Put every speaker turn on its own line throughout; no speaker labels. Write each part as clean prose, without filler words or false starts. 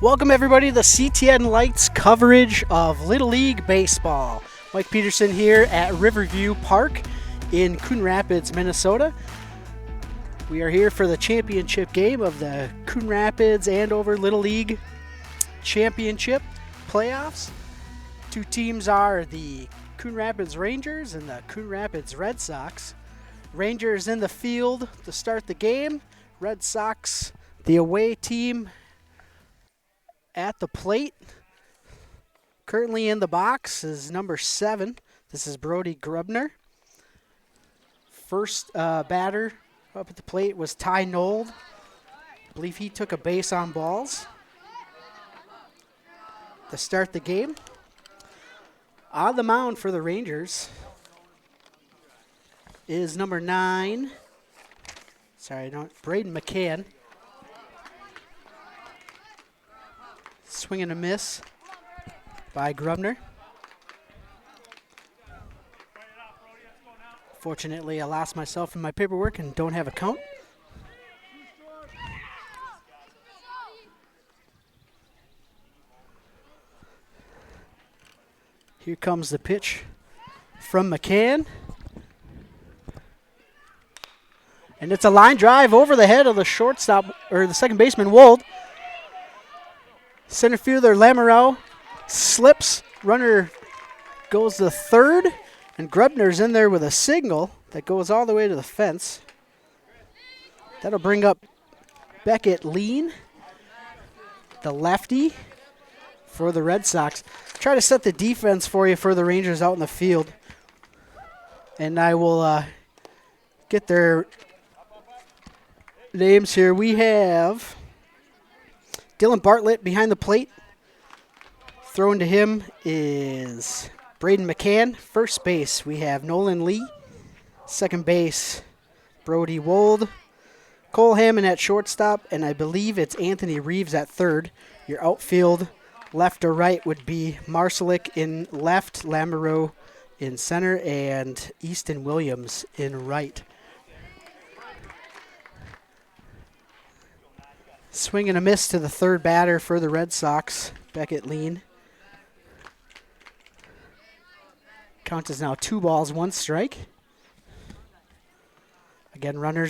Welcome everybody to the CTN Lights coverage of Little League Baseball. Mike Peterson here at Riverview Park in Coon Rapids, Minnesota. We are here for the championship game of the Coon Rapids Andover Little League Championship playoffs. Two teams are the Coon Rapids Rangers and the Coon Rapids Red Sox. Rangers in the field to start the game. Red Sox, the away team, at the plate. Currently in the box is number 7. This is Brody Grubner. First batter up at the plate was Ty Nold. I believe he took a base on balls to start the game. On the mound for the Rangers is number 9. Braden McCann. Swing and a miss by Grubner. Fortunately, I lost myself in my paperwork and don't have a count. Here comes the pitch from McCann. And it's a line drive over the head of the shortstop, or the second baseman, Wold. Center fielder Lamoureux slips. Runner goes to third. And Grubner's in there with a signal that goes all the way to the fence. That'll bring up Beckett Lean, the lefty for the Red Sox. Try to set the defense for you for the Rangers out in the field. And I will get their names here. We have Dylan Bartlett behind the plate. Thrown to him is Braden McCann. First base, we have Nolan Lee. Second base, Brody Wold. Cole Hammond at shortstop, and I believe it's Anthony Reeves at third. Your outfield, left or right, would be Marcelik in left, Lamoureux in center, and Easton Williams in right. Swing and a miss to the third batter for the Red Sox, Beckett Lean. Count is now 2 balls, 1 strike. Again, runner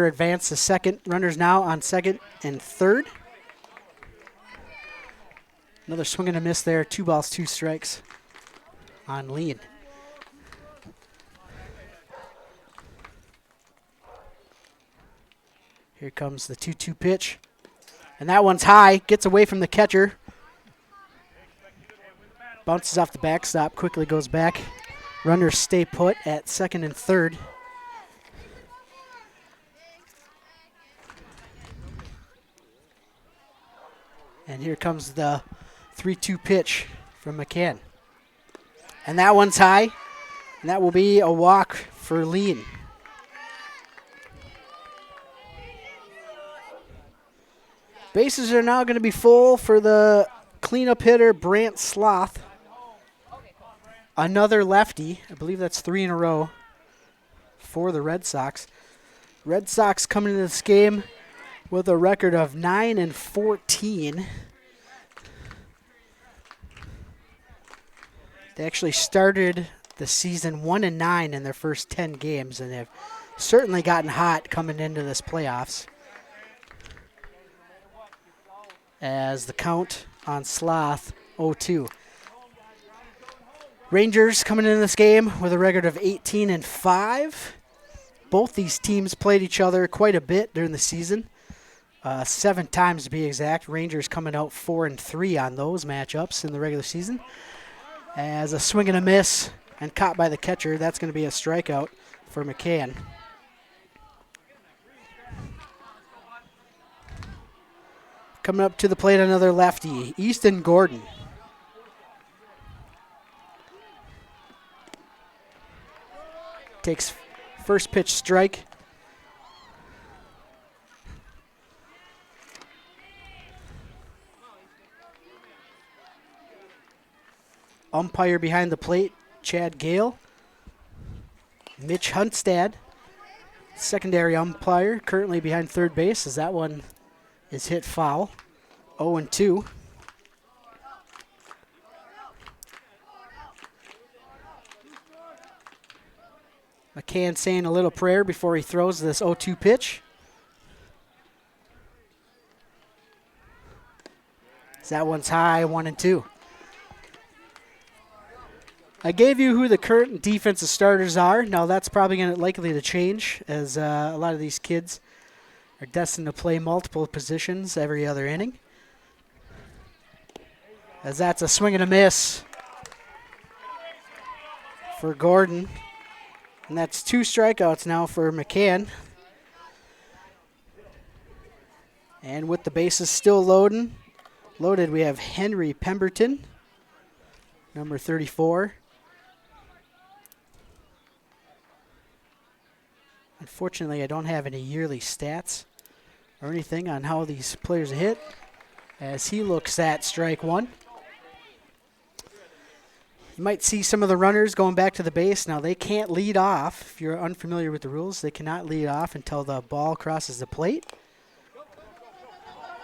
advanced to second. Runners now on second and third. Another swing and a miss there. 2 balls, 2 strikes on Lean. Here comes the 2-2 pitch. And that one's high. Gets away from the catcher. Bounces off the backstop. Quickly goes back. Runners stay put at second and third. And here comes the 3-2 pitch from McCann. And that one's high. And that will be a walk for Lean. Bases are now going to be full for the cleanup hitter, Brant Sloth. Another lefty. I believe that's 3 in a row for the Red Sox. Red Sox coming into this game with a record of 9-14. They actually started the season 1-9 in their first 10 games, and they've certainly gotten hot coming into this playoffs. As the count on Sloth, 0-2. Rangers coming into this game with a record of 18-5. Both these teams played each other quite a bit during the season. 7 times to be exact. Rangers coming out 4-3 on those matchups in the regular season. As a swing and a miss and caught by the catcher, that's going to be a strikeout for McCann. Coming up to the plate, another lefty, Easton Gordon. Takes first pitch strike. Umpire behind the plate, Chad Gale. Mitch Hunstad, secondary umpire, currently behind third base, as that one is hit foul. 0-2. McCann saying a little prayer before he throws this 0-2 pitch. That one's high, 1-2. I gave you who the current defensive starters are. Now that's probably likely to change, as a lot of these kids are destined to play multiple positions every other inning. As that's a swing and a miss for Gordon. And that's 2 strikeouts now for McCann. And with the bases still loaded, we have Henry Pemberton, number 34. Unfortunately, I don't have any yearly stats or anything on how these players hit, as he looks at strike 1. You might see some of the runners going back to the base. Now, they can't lead off. If you're unfamiliar with the rules, they cannot lead off until the ball crosses the plate.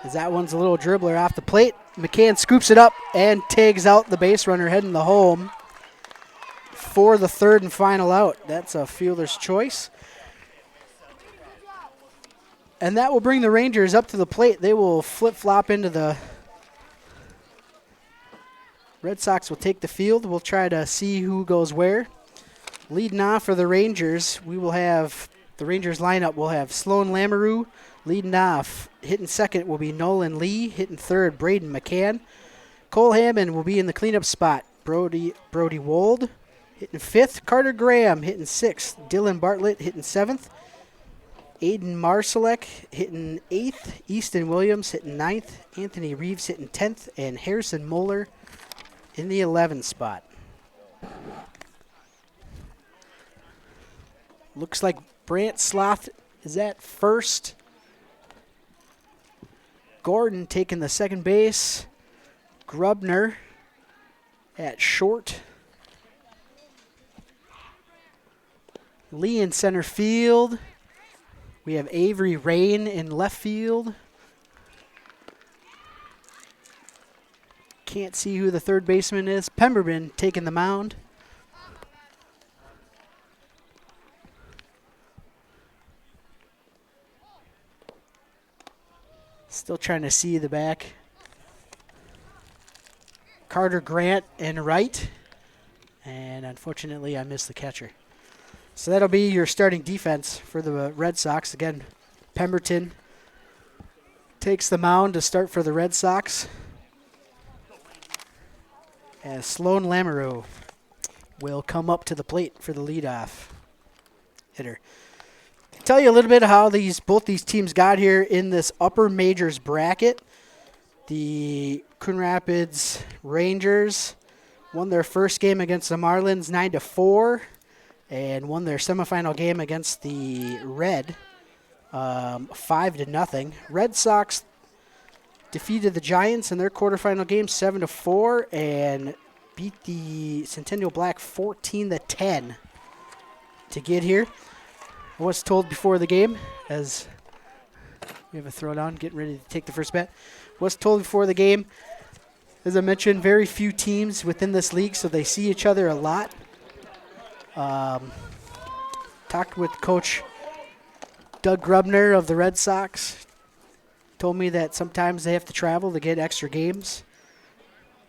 As that one's a little dribbler off the plate. McCann scoops it up and tags out the base runner heading the home for the 3rd and final out. That's a fielder's choice. And that will bring the Rangers up to the plate. They will flip-flop into the Red Sox will take the field. We'll try to see who goes where. Leading off for the Rangers, we will have the Rangers lineup. We'll have Sloan Lamoureux leading off. Hitting second will be Nolan Lee. Hitting third, Braden McCann. Cole Hammond will be in the cleanup spot. Brody Wold hitting fifth. Carter Graham hitting sixth. Dylan Bartlett hitting seventh. Aiden Marsalek hitting eighth. Easton Williams hitting ninth. Anthony Reeves hitting 10th. And Harrison Moeller in the 11th spot. Looks like Brant Sloth is at first. Gordon taking the second base. Grubner at short. Lee in center field. We have Avery Rain in left field. Can't see who the third baseman is. Pemberton taking the mound. Still trying to see the back. Carter Grant in right. And unfortunately, I missed the catcher. So that'll be your starting defense for the Red Sox. Again, Pemberton takes the mound to start for the Red Sox. As Sloan Lamoureux will come up to the plate for the leadoff hitter. Tell you a little bit how both these teams got here in this upper majors bracket. The Coon Rapids Rangers won their first game against the Marlins 9-4 and won their semifinal game against the Red 5-0. Red Sox defeated the Giants in their quarterfinal game 7-4 and beat the Centennial Black 14-10 to get here. I was told before the game, as we have a throwdown, getting ready to take the first bat. Was told before the game, as I mentioned, very few teams within this league, so they see each other a lot. Talked with Coach Doug Grubner of the Red Sox. Told me that sometimes they have to travel to get extra games.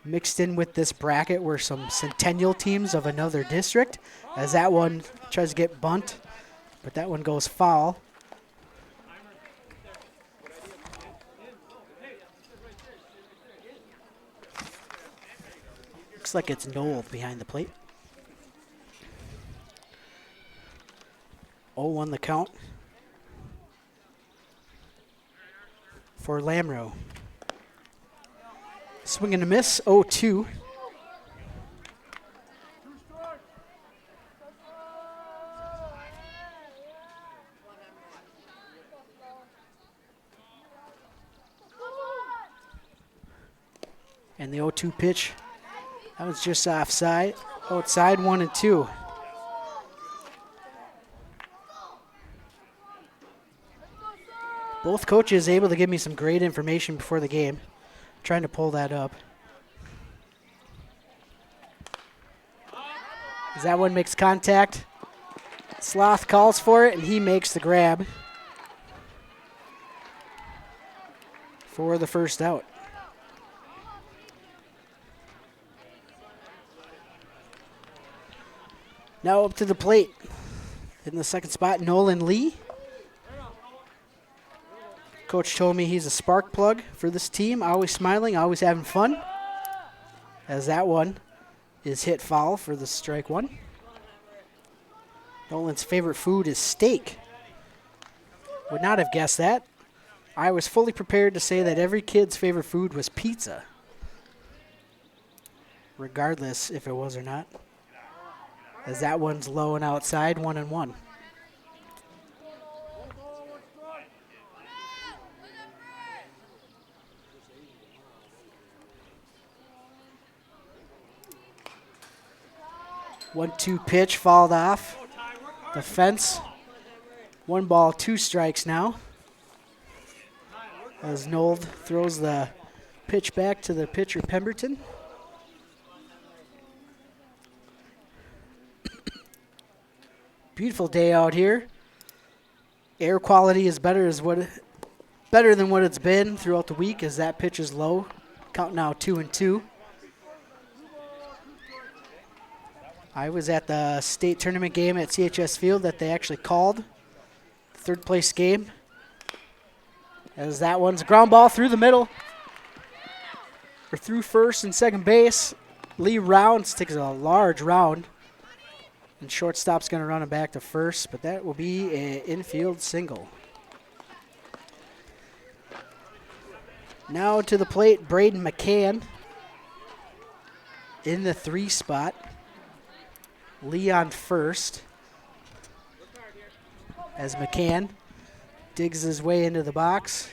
Mixed in with this bracket were some Centennial teams of another district, as that one tries to get bunt. But that one goes foul. Looks like it's Noel behind the plate. 0-1 the count for Lamoureux. Swing and a miss, 0-2. And the 0-2 pitch, that was just outside, 1-2. Both coaches able to give me some great information before the game. Trying to pull that up. As that one makes contact, Sloth calls for it, and he makes the grab for the first out. Now up to the plate. In the second spot, Nolan Lee. Coach told me he's a spark plug for this team. Always smiling, always having fun. As that one is hit foul for the strike one. Nolan's favorite food is steak. Would not have guessed that. I was fully prepared to say that every kid's favorite food was pizza, regardless if it was or not. As that one's low and outside, 1-1. One-two pitch, fouled off the fence. 1 ball, 2 strikes now. As Nold throws the pitch back to the pitcher, Pemberton. Beautiful day out here. Air quality is better than what it's been throughout the week, as that pitch is low. Count now 2-2. I was at the state tournament game at CHS Field that they actually called. Third place game. As that one's a ground ball through the middle. Or through first and second base. Lee Rounds takes a large round. And shortstop's going to run him back to first, but that will be an infield single. Now to the plate, Braden McCann in the 3 spot. Lee on first. As McCann digs his way into the box.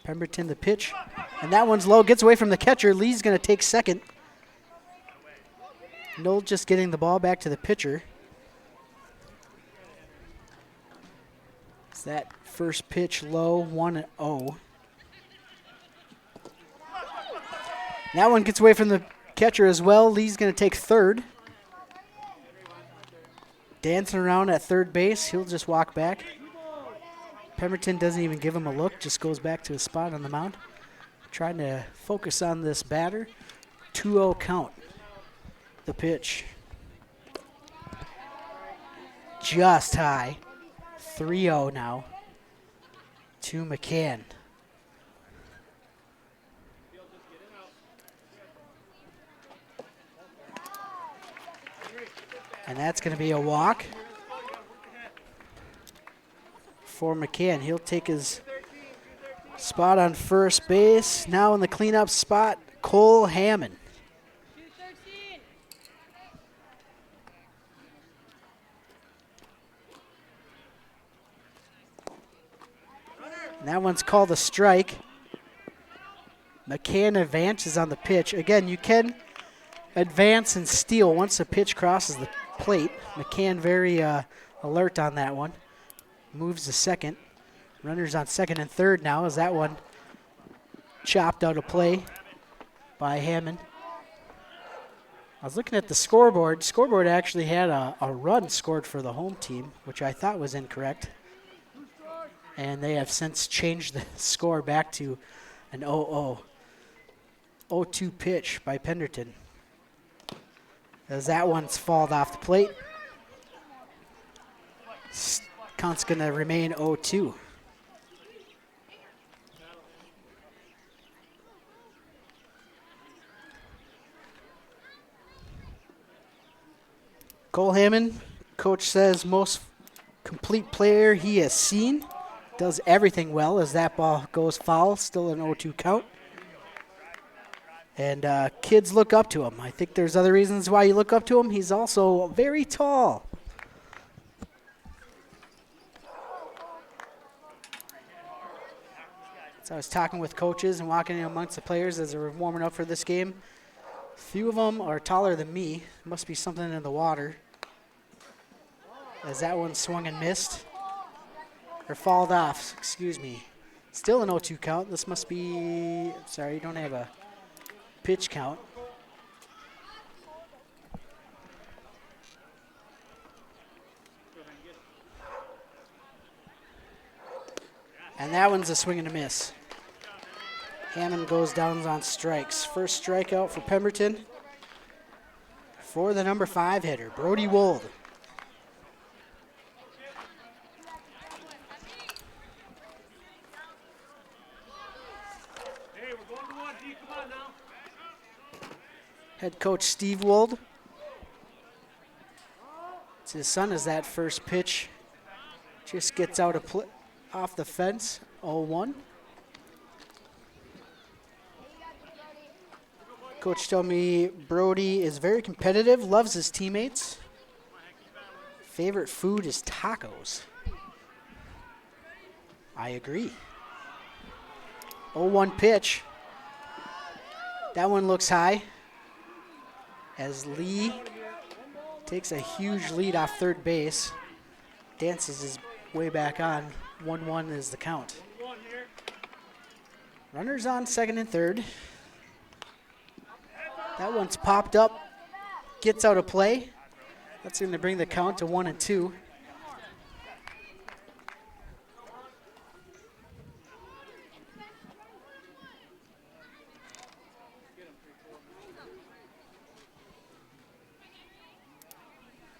Pemberton the pitch. And that one's low, gets away from the catcher. Lee's going to take second. Knoll just getting the ball back to the pitcher. It's that first pitch low, 1-0. That one gets away from the catcher as well. Lee's going to take third. Dancing around at third base. He'll just walk back. Pemberton doesn't even give him a look, just goes back to his spot on the mound. Trying to focus on this batter. 2-0 count. The pitch. Just high. 3-0 now to McCann. And that's going to be a walk for McCann. He'll take his spot on first base. Now in the cleanup spot, Cole Hammond. And that one's called a strike. McCann advances on the pitch. Again, you can advance and steal once the pitch crosses the plate. McCann very alert on that one. Moves to second. Runners on second and third now as that one chopped out of play by Hammond. I was looking at the scoreboard. Scoreboard actually had a run scored for the home team, which I thought was incorrect. And they have since changed the score back to an 0-0. 0-2 pitch by Pemberton. As that one's falled off the plate. Count's going to remain 0-2. Cole Hammond, coach says most complete player he has seen. Does everything well as that ball goes foul. Still an 0-2 count. And kids look up to him. I think there's other reasons why you look up to him. He's also very tall. So I was talking with coaches and walking in amongst the players as they were warming up for this game. A few of them are taller than me. Must be something in the water. As that one swung and missed. Or falled off, excuse me. Still an 0-2 count. This must be, sorry, you don't have a pitch count. And that one's a swing and a miss. Hammond goes down on strikes. First strikeout for Pemberton. For the number 5 hitter, Brody Wold. Head coach Steve Wold. It's his son as that first pitch just gets out of off the fence, 0-1. Coach told me Brody is very competitive, loves his teammates. Favorite food is tacos. I agree. 0-1 pitch. That one looks high as Lee takes a huge lead off third base. Dances his way back on. 1-1 is the count. Runners on second and third. That one's popped up, gets out of play. That's going to bring the count to 1-2.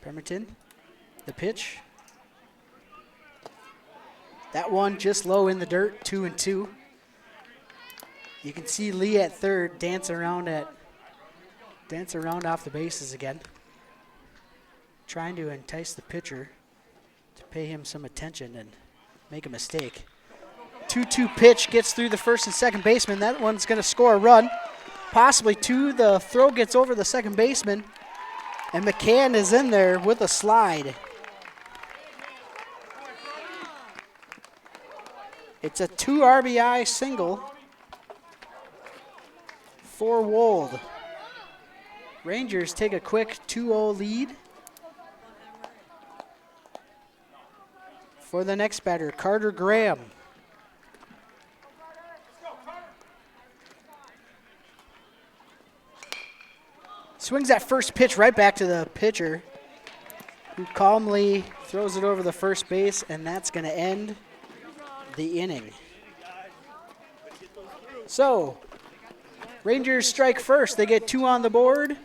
Pemberton, the pitch. That one just low in the dirt, 2-2. You can see Lee at third dance around off the bases again, trying to entice the pitcher to pay him some attention and make a mistake. 2-2 pitch gets through the first and second baseman. That one's going to score a run, possibly two. The throw gets over the second baseman, and McCann is in there with a slide. It's a 2 RBI single for Wold. Rangers take a quick 2-0 lead. For the next batter, Carter Graham. Swings that first pitch right back to the pitcher, who calmly throws it over the first base, and that's going to end the inning. So, Rangers strike first. They get 2 on the board.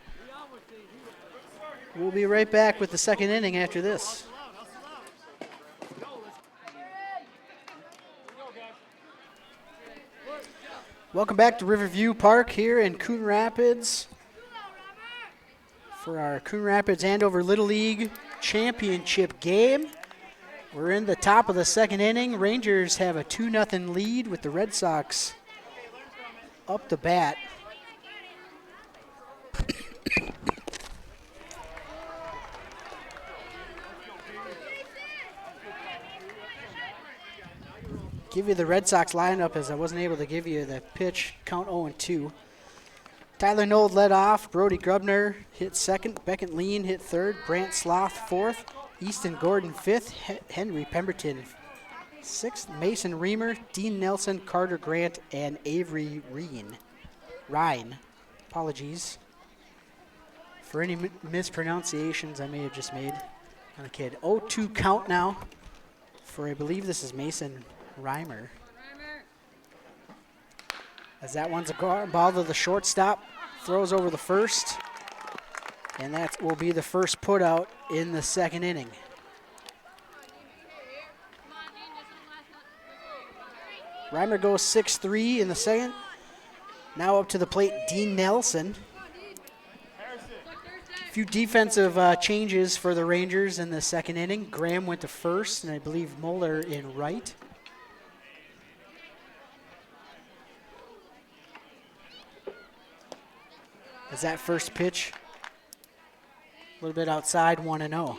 We'll be right back with the second inning after this. Welcome back to Riverview Park here in Coon Rapids for our Coon Rapids Andover Little League Championship game. We're in the top of the second inning. Rangers have a 2-0 lead with the Red Sox up to bat. Give you the Red Sox lineup as I wasn't able to give you the pitch count 0-2. Tyler Nold led off. Brody Grubner hit second. Beckett Lean hit third. Brant Sloth fourth. Easton Gordon fifth. Henry Pemberton sixth. Mason Reamer, Dean Nelson, Carter Grant, and Avery Ryan. Apologies for any mispronunciations I may have just made on a kid. 0-2 count now for, I believe this is Mason Reimer. As that one's a ball to the shortstop, throws over the first, and that will be the first put out in the second inning. Reimer goes 6-3 in the second. Now up to the plate, Dean Nelson. A few defensive changes for the Rangers in the second inning. Graham went to first, and I believe Mueller in right. As that first pitch, a little bit outside, 1-0.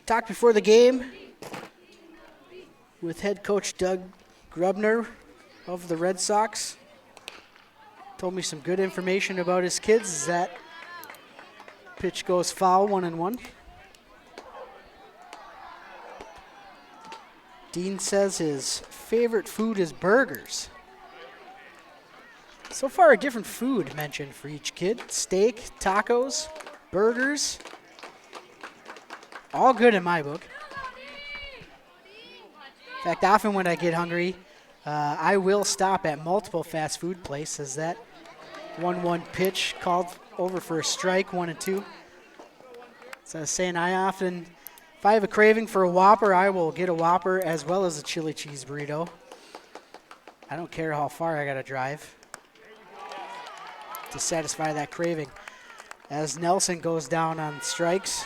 Talked before the game with head coach Doug Grubner of the Red Sox. Told me some good information about his kids. As that pitch goes foul, 1-1. Dean says his favorite food is burgers. So far, a different food mentioned for each kid. Steak, tacos, burgers. All good in my book. In fact, often when I get hungry, I will stop at multiple fast food places. That 1-1 pitch called over for a strike, 1-2. So I was saying, if I have a craving for a Whopper, I will get a Whopper as well as a chili cheese burrito. I don't care how far I gotta drive to satisfy that craving. As Nelson goes down on strikes.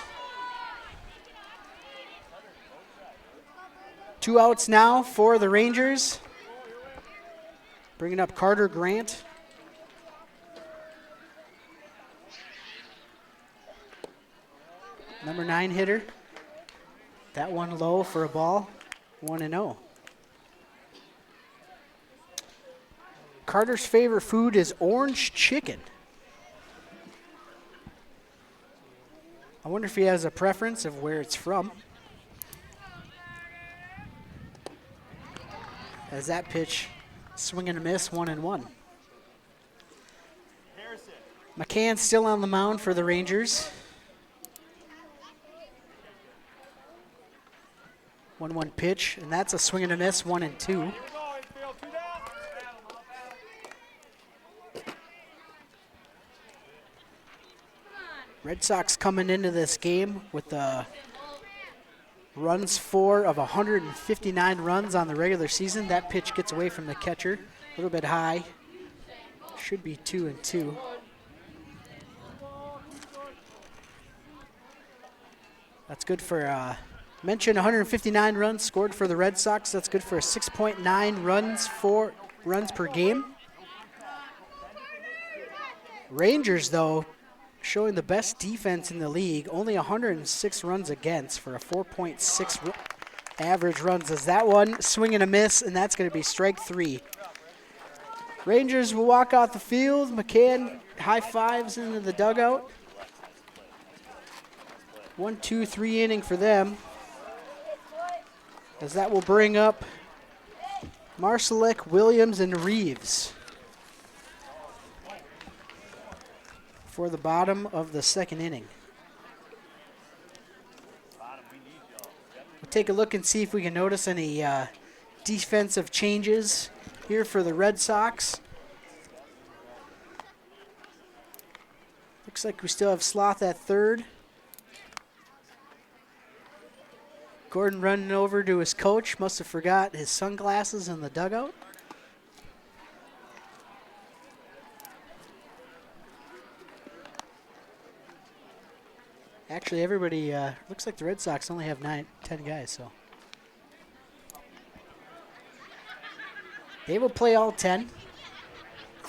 2 outs now for the Rangers. Bringing up Carter Grant. Number 9 hitter. That one low for a ball. 1-0. Carter's favorite food is orange chicken. I wonder if he has a preference of where it's from. As that pitch, swing and a miss, 1-1. McCann's still on the mound for the Rangers. 1-1 pitch, and that's a swing and a miss, 1-2. Red Sox coming into this game with runs for of 159 runs on the regular season. That pitch gets away from the catcher, a little bit high. Should be 2-2. That's good for, mentioned 159 runs scored for the Red Sox. That's good for a 6.9 runs per game. Rangers, though, showing the best defense in the league, only 106 runs against for a 4.6 average runs. As that one, swing and a miss, and that's going to be strike 3. Rangers will walk out the field. McCann high fives into the dugout. 1-2-3 inning for them. As that will bring up Marsalek, Williams, and Reeves for the bottom of the second inning. We'll take a look and see if we can notice any defensive changes here for the Red Sox. Looks like we still have Sloth at third. Gordon running over to his coach. Must have forgot his sunglasses in the dugout. Actually, everybody, looks like the Red Sox only have 10 guys, so. They will play all 10.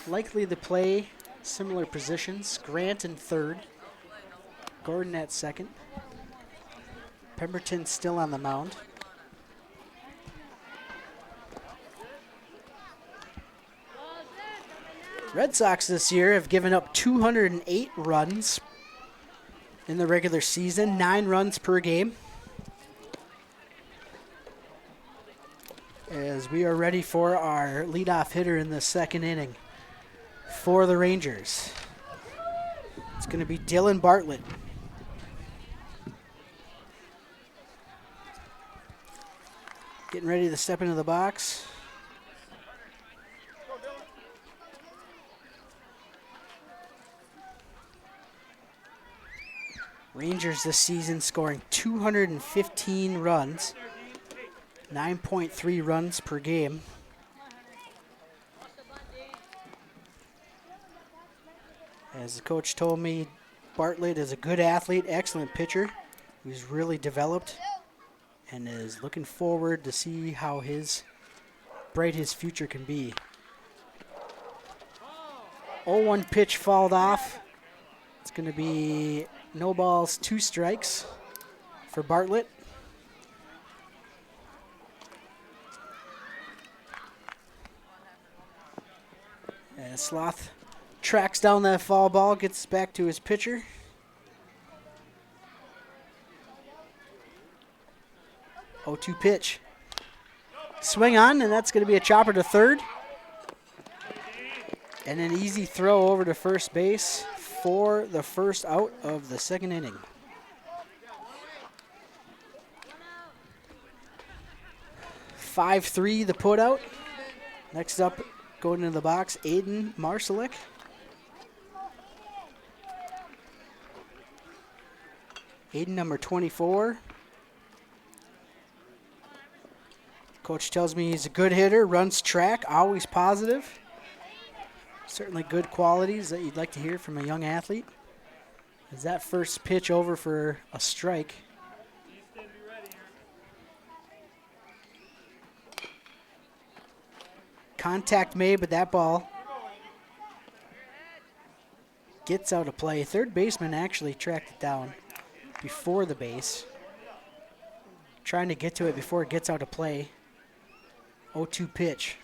Likely to play similar positions. Grant in third. Gordon at second. Pemberton still on the mound. Red Sox this year have given up 208 runs in the regular season, 9 runs per game. As we are ready for our leadoff hitter in the second inning for the Rangers. It's going to be Dylan Bartlett. Getting ready to step into the box. Rangers this season scoring 215 runs, 9.3 runs per game. As the coach told me, Bartlett is a good athlete, excellent pitcher, who's really developed and is looking forward to see how bright his future can be. 0-1 pitch fouled off. It's going to be no balls, 2 strikes for Bartlett. And Sloth tracks down that foul ball, gets back to his pitcher. Oh, 2 pitch. Swing on, and that's going to be a chopper to third. And an easy throw over to first base for the first out of the second inning. (5-3) the put out. Next up, going into the box, Aiden Marsalek. Aiden, number 24. Coach tells me he's a good hitter, runs track, always positive. Certainly good qualities that you'd like to hear from a young athlete. Is that first pitch over for a strike? Contact made, but that ball gets out of play. Third baseman actually tracked it down before the base. Trying to get to it before it gets out of play. 0-2 pitch.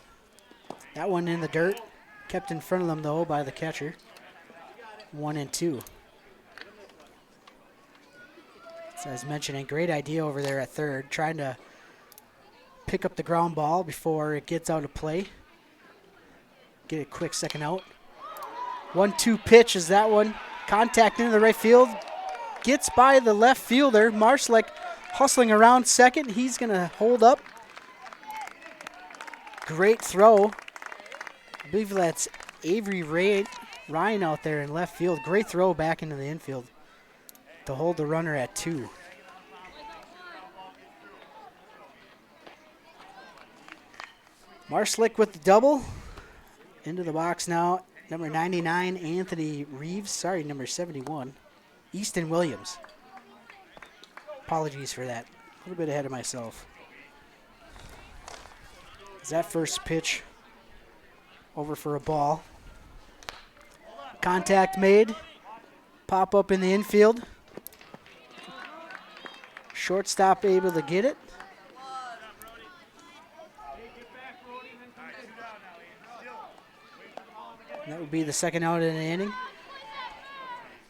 That one in the dirt. Kept in front of them, though, by the catcher. 1-2. So as mentioned, a great idea over there at third. Trying to pick up the ground ball before it gets out of play. Get a quick second out. 1-2 pitch is that one. Contact into the right field. Gets by the left fielder. Marsalek hustling around second. He's going to hold up. Great throw. I believe that's Avery Ryan out there in left field. Great throw back into the infield to hold the runner at 2. Marsalek with the double. Into the box now. Number 99, Anthony Reeves. Sorry, number 71, Easton Williams. Apologies for that. A little bit ahead of myself. Is that first pitch over for a ball? Contact made. Pop up in the infield. Shortstop able to get it. That would be the second out in the inning.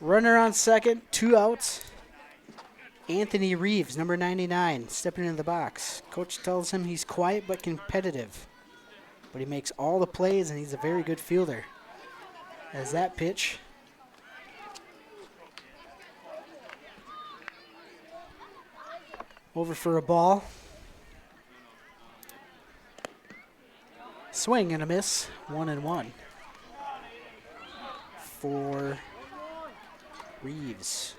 Runner on second, 2 outs. Anthony Reeves, number 99, stepping into the box. Coach tells him he's quiet but competitive. But he makes all the plays, and he's a very good fielder. As that pitch over for a ball. Swing and a miss, 1-1 for Reeves.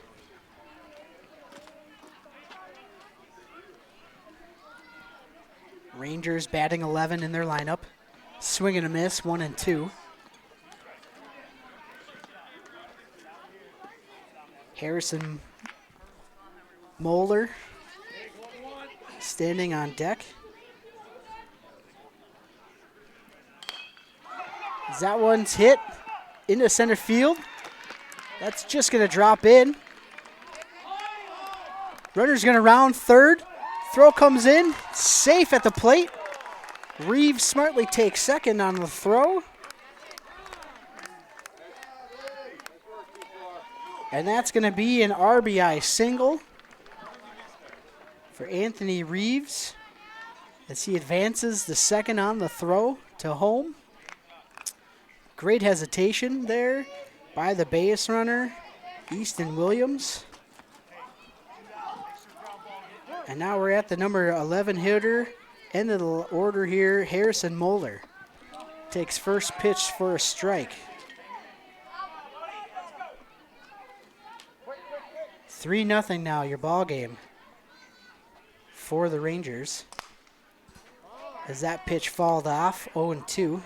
Rangers batting 11 in their lineup. Swing and a miss, 1-2. Harrison Moeller standing on deck. That one's hit into center field. That's just going to drop in. Runner's going to round third. Throw comes in, safe at the plate. Reeves smartly takes second on the throw. And that's going to be an RBI single for Anthony Reeves as he advances the second on the throw to home. Great hesitation there by the base runner, Easton Williams. And now we're at the number 11 hitter. End of the order here, Harrison Moeller. Takes first pitch for a strike. 3-0 now, your ball game for the Rangers. As that pitch fouled off, 0-2.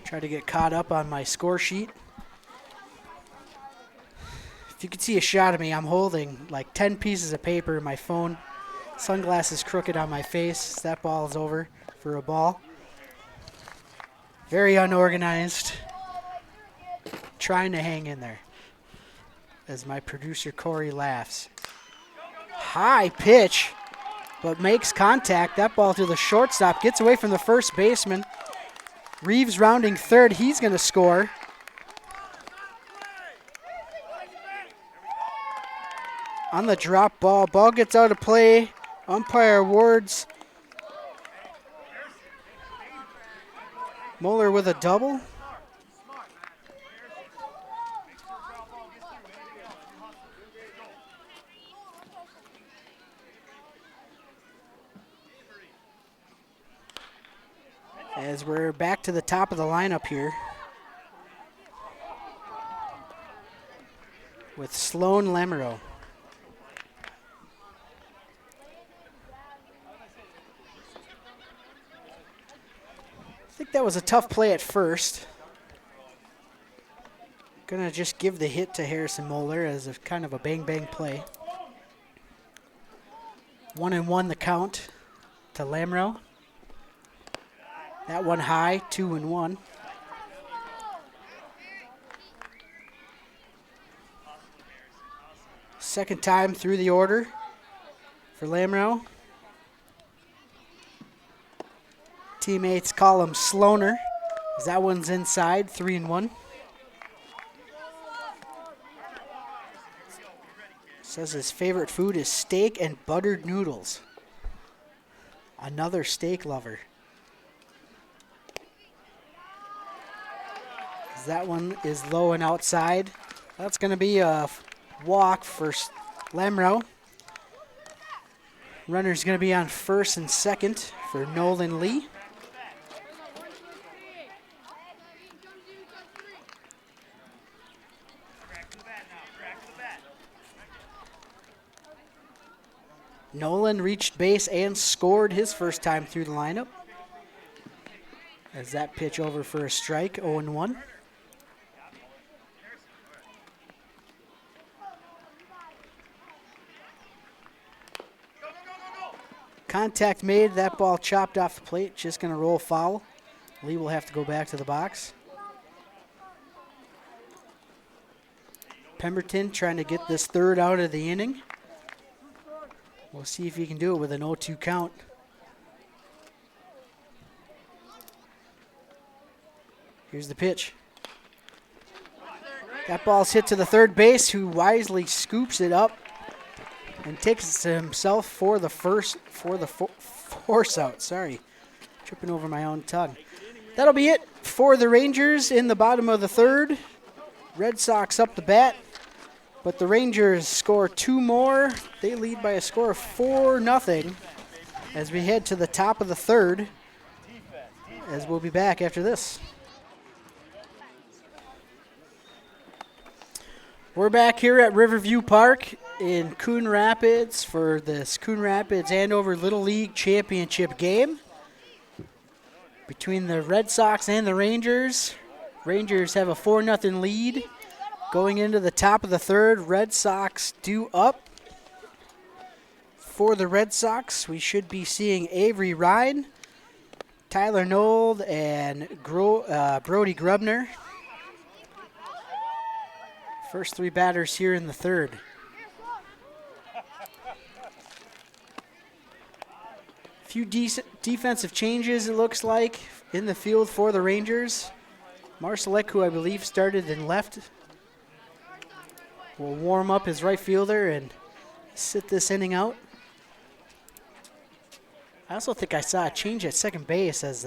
Try to get caught up on my score sheet. If you could see a shot of me, I'm holding like 10 pieces of paper, my phone, sunglasses crooked on my face. That ball is over for a ball. Very unorganized. Trying to hang in there as my producer Corey laughs. High pitch, but makes contact. That ball to the shortstop, gets away from the first baseman. Reeves rounding third, he's going to score. on the drop ball. Ball gets out of play. Umpire awards Moeller with a double. As we're back to the top of the lineup here with Sloan Lamoureux. I think that was a tough play at first. Gonna just give the hit to Harrison Moeller as a kind of a bang-bang play. 1-1 the count to Lamoureux. That one high, 2-1. Second time through the order for Lamoureux. Teammates call him Sloaner, as that one's inside, 3-1. Says his favorite food is steak and buttered noodles. Another steak lover. That one is low and outside. That's going to be a walk for Lamoureux. Runner's going to be on first and second for Nolan Lee. Nolan reached base and scored his first time through the lineup. As that pitch over for a strike, 0-1. Contact made, that ball chopped off the plate, just going to roll foul. Lee will have to go back to the box. Pemberton trying to get this third out of the inning. We'll see if he can do it with an 0-2 count. Here's the pitch. That ball's hit to the third base, who wisely scoops it up and takes it himself for the force out. Sorry, tripping over my own tongue. That'll be it for the Rangers in the bottom of the third. Red Sox up the bat, but the Rangers score two more. They lead by a score of 4-0 as we head to the top of the third, as we'll be back after this. We're back here at Riverview Park in Coon Rapids for this Coon Rapids Andover Little League Championship game between the Red Sox and the Rangers. Rangers have a 4-0 lead going into the top of the third. Red Sox due up. For the Red Sox, we should be seeing Avery Ryan, Tyler Nold, and Brody Grubner. First three batters here in the third. Few decent defensive changes, it looks like, in the field for the Rangers. Marcelek, who I believe started in left, will warm up his right fielder and sit this inning out. I also think I saw a change at second base as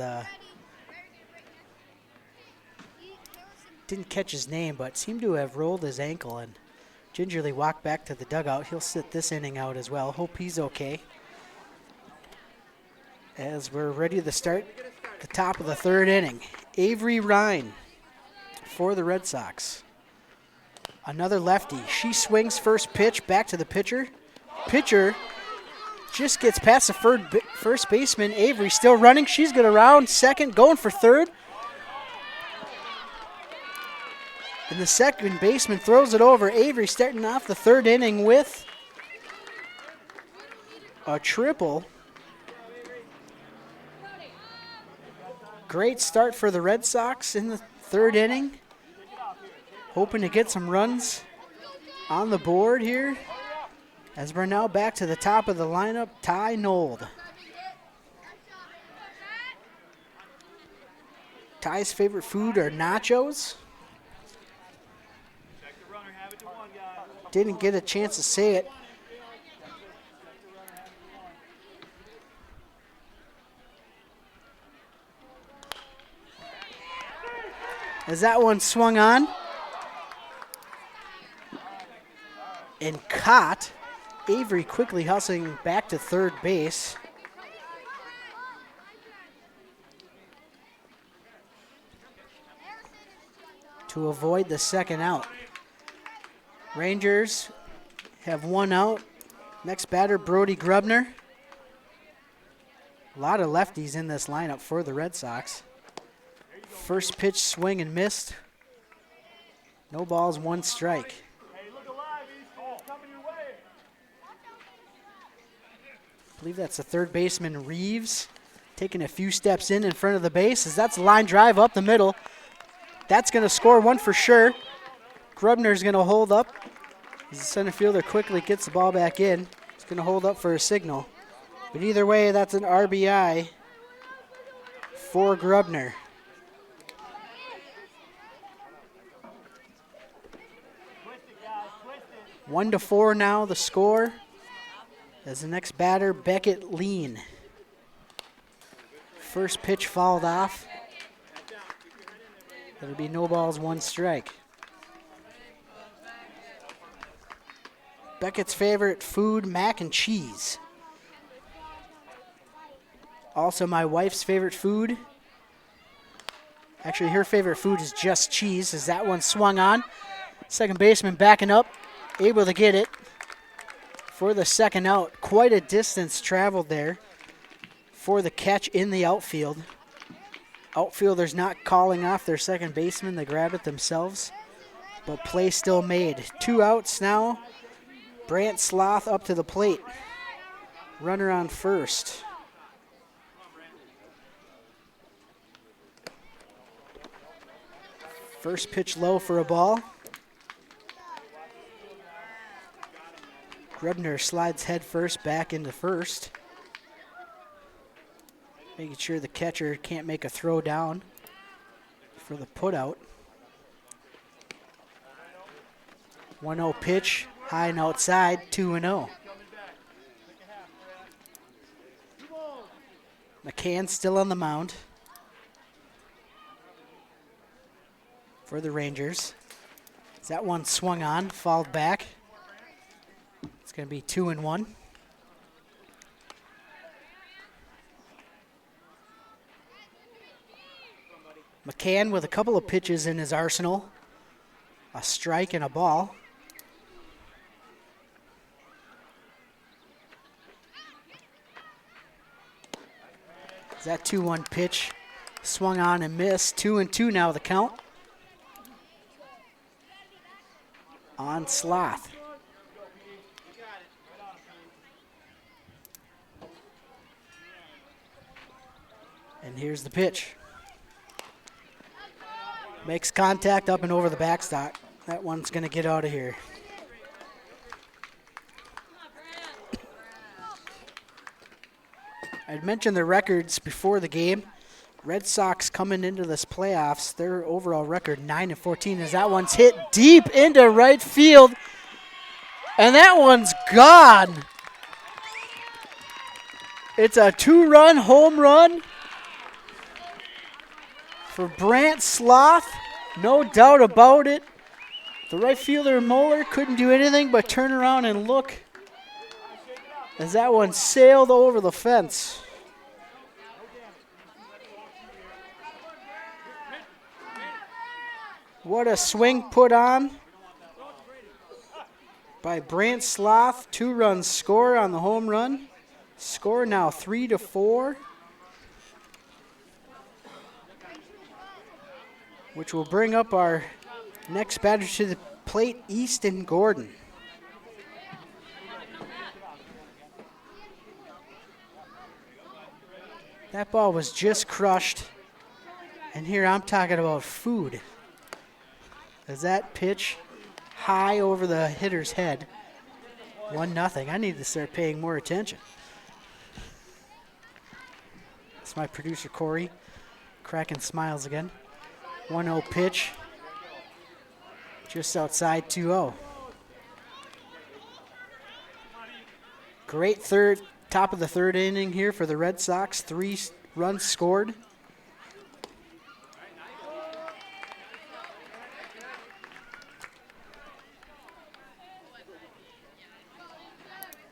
didn't catch his name, but seemed to have rolled his ankle and gingerly walked back to the dugout. He'll sit this inning out as well. Hope he's okay. As we're ready to start the top of the third inning. Avery Ryan for the Red Sox. Another lefty. She swings first pitch back to the pitcher. Pitcher just gets past the first baseman. Avery still running. She's going to round second, going for third. And the second baseman throws it over. Avery starting off the third inning with a triple. Great start for the Red Sox in the third inning. Hoping to get some runs on the board here. As we're now back to the top of the lineup, Ty Nold. Ty's favorite food are nachos. Didn't get a chance to say it As that one swung on and caught. Avery quickly hustling back to third base. To avoid the second out. Rangers have one out. Next batter, Brody Grubner. A lot of lefties in this lineup for the Red Sox. First pitch, swing and missed. No balls, one strike. I believe that's the third baseman, Reeves, taking a few steps in front of the base, as that's a line drive up the middle. That's going to score one for sure. Grubner's going to hold up. The center fielder quickly gets the ball back in. He's going to hold up for a signal. But either way, that's an RBI for Grubner. One to 4 now, the score. As the next batter, Beckett Lean. First pitch fouled off. That'll be no balls, one strike. Beckett's favorite food, mac and cheese. Also my wife's favorite food. Actually, her favorite food is just cheese, as that one swung on. Second baseman backing up, able to get it for the second out. Quite a distance traveled there for the catch in the outfield. Outfielders not calling off their second baseman. They grab it themselves, but play still made. 2 outs now. Brant Sloth up to the plate. Runner on first. First pitch low for a ball. Grubner slides head first back into first. Making sure the catcher can't make a throw down for the putout. 1-0 pitch, high and outside, 2-0. McCann still on the mound for the Rangers. As that one swung on, fouled back. It's going to be 2-1. McCann with a couple of pitches in his arsenal. A strike and a ball. That 2-1 pitch swung on and missed. 2-2 now the count. On Sloth. And here's the pitch. Makes contact up and over the backstop. That one's going to get out of here. I'd mentioned the records before the game. Red Sox coming into this playoffs, their overall record 9-14, as that one's hit deep into right field. And that one's gone. It's a 2-run home run for Brant Sloth. No doubt about it. The right fielder, Moeller, couldn't do anything but turn around and look as that one sailed over the fence. What a swing put on by Brant Sloth. 2-run score on the home run. Score now 3-4. Which will bring up our next batter to the plate, Easton Gordon. That ball was just crushed. And here I'm talking about food. As that pitch high over the hitter's head. 1-0. I need to start paying more attention. That's my producer, Corey, cracking smiles again. 1-0 pitch. Just outside 2-0. Great top of the third inning here for the Red Sox. 3 runs scored.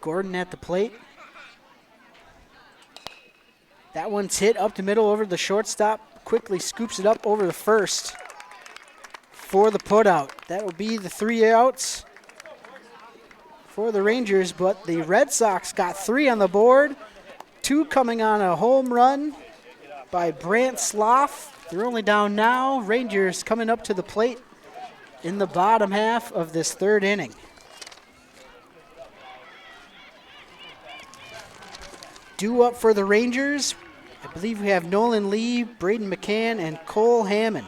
Gordon at the plate. That one's hit up the middle over the shortstop. Quickly scoops it up over the first for the putout. That will be the 3 outs for the Rangers, but the Red Sox got 3 on the board. 2 coming on a home run by Brant Sloth. They're only down now. Rangers coming up to the plate in the bottom half of this 3rd inning. Due up for the Rangers, I believe we have Nolan Lee, Braden McCann, and Cole Hammond.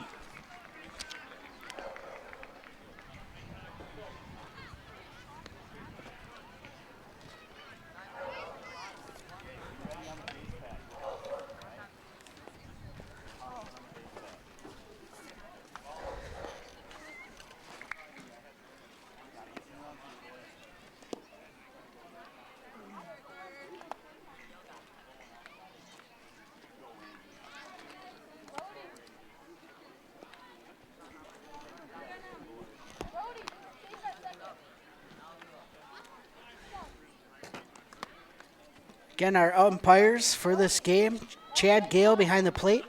Again, our umpires for this game, Chad Gale behind the plate,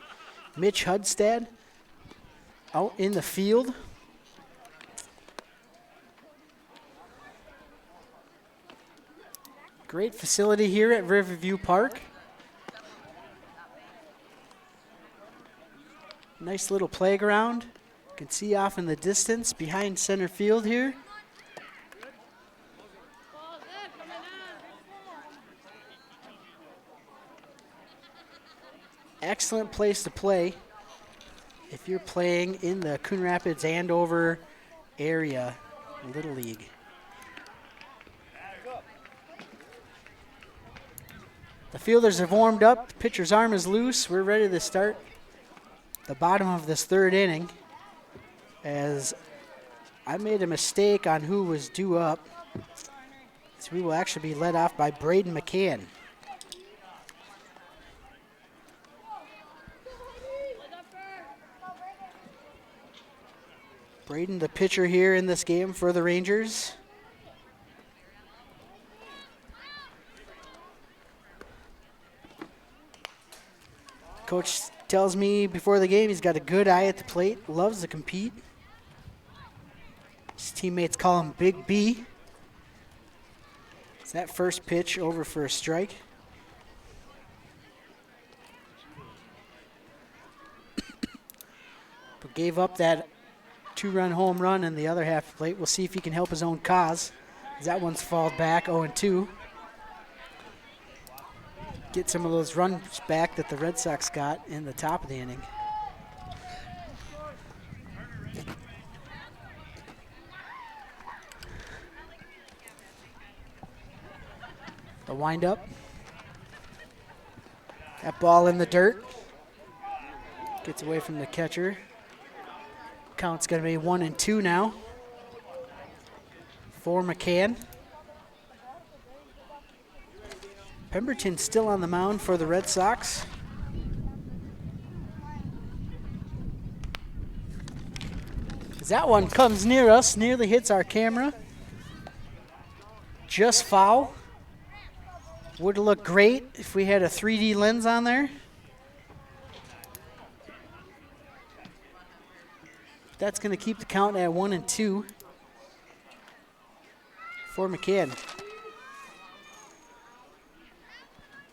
Mitch Hudstad out in the field. Great facility here at Riverview Park. Nice little playground. You can see off in the distance behind center field here. Excellent place to play if you're playing in the Coon Rapids Andover area Little League. The fielders have warmed up. The pitcher's arm is loose. We're ready to start the bottom of this 3rd inning, as I made a mistake on who was due up. So we will actually be led off by Braden McCann. Braden, the pitcher here in this game for the Rangers. Coach tells me before the game he's got a good eye at the plate, loves to compete. His teammates call him Big B. It's that first pitch over for a strike. But gave up that 2-run home run in the other half of the plate. We'll see if he can help his own cause. That one's falled back, 0-2. Get some of those runs back that the Red Sox got in the top of the inning. The windup. That ball in the dirt. Gets away from the catcher. Count's going to be 1-2 now for McCann. Pemberton still on the mound for the Red Sox. As that one comes near us, nearly hits our camera. Just foul. Would look great if we had a 3D lens on there. That's going to keep the count at 1-2 for McCann.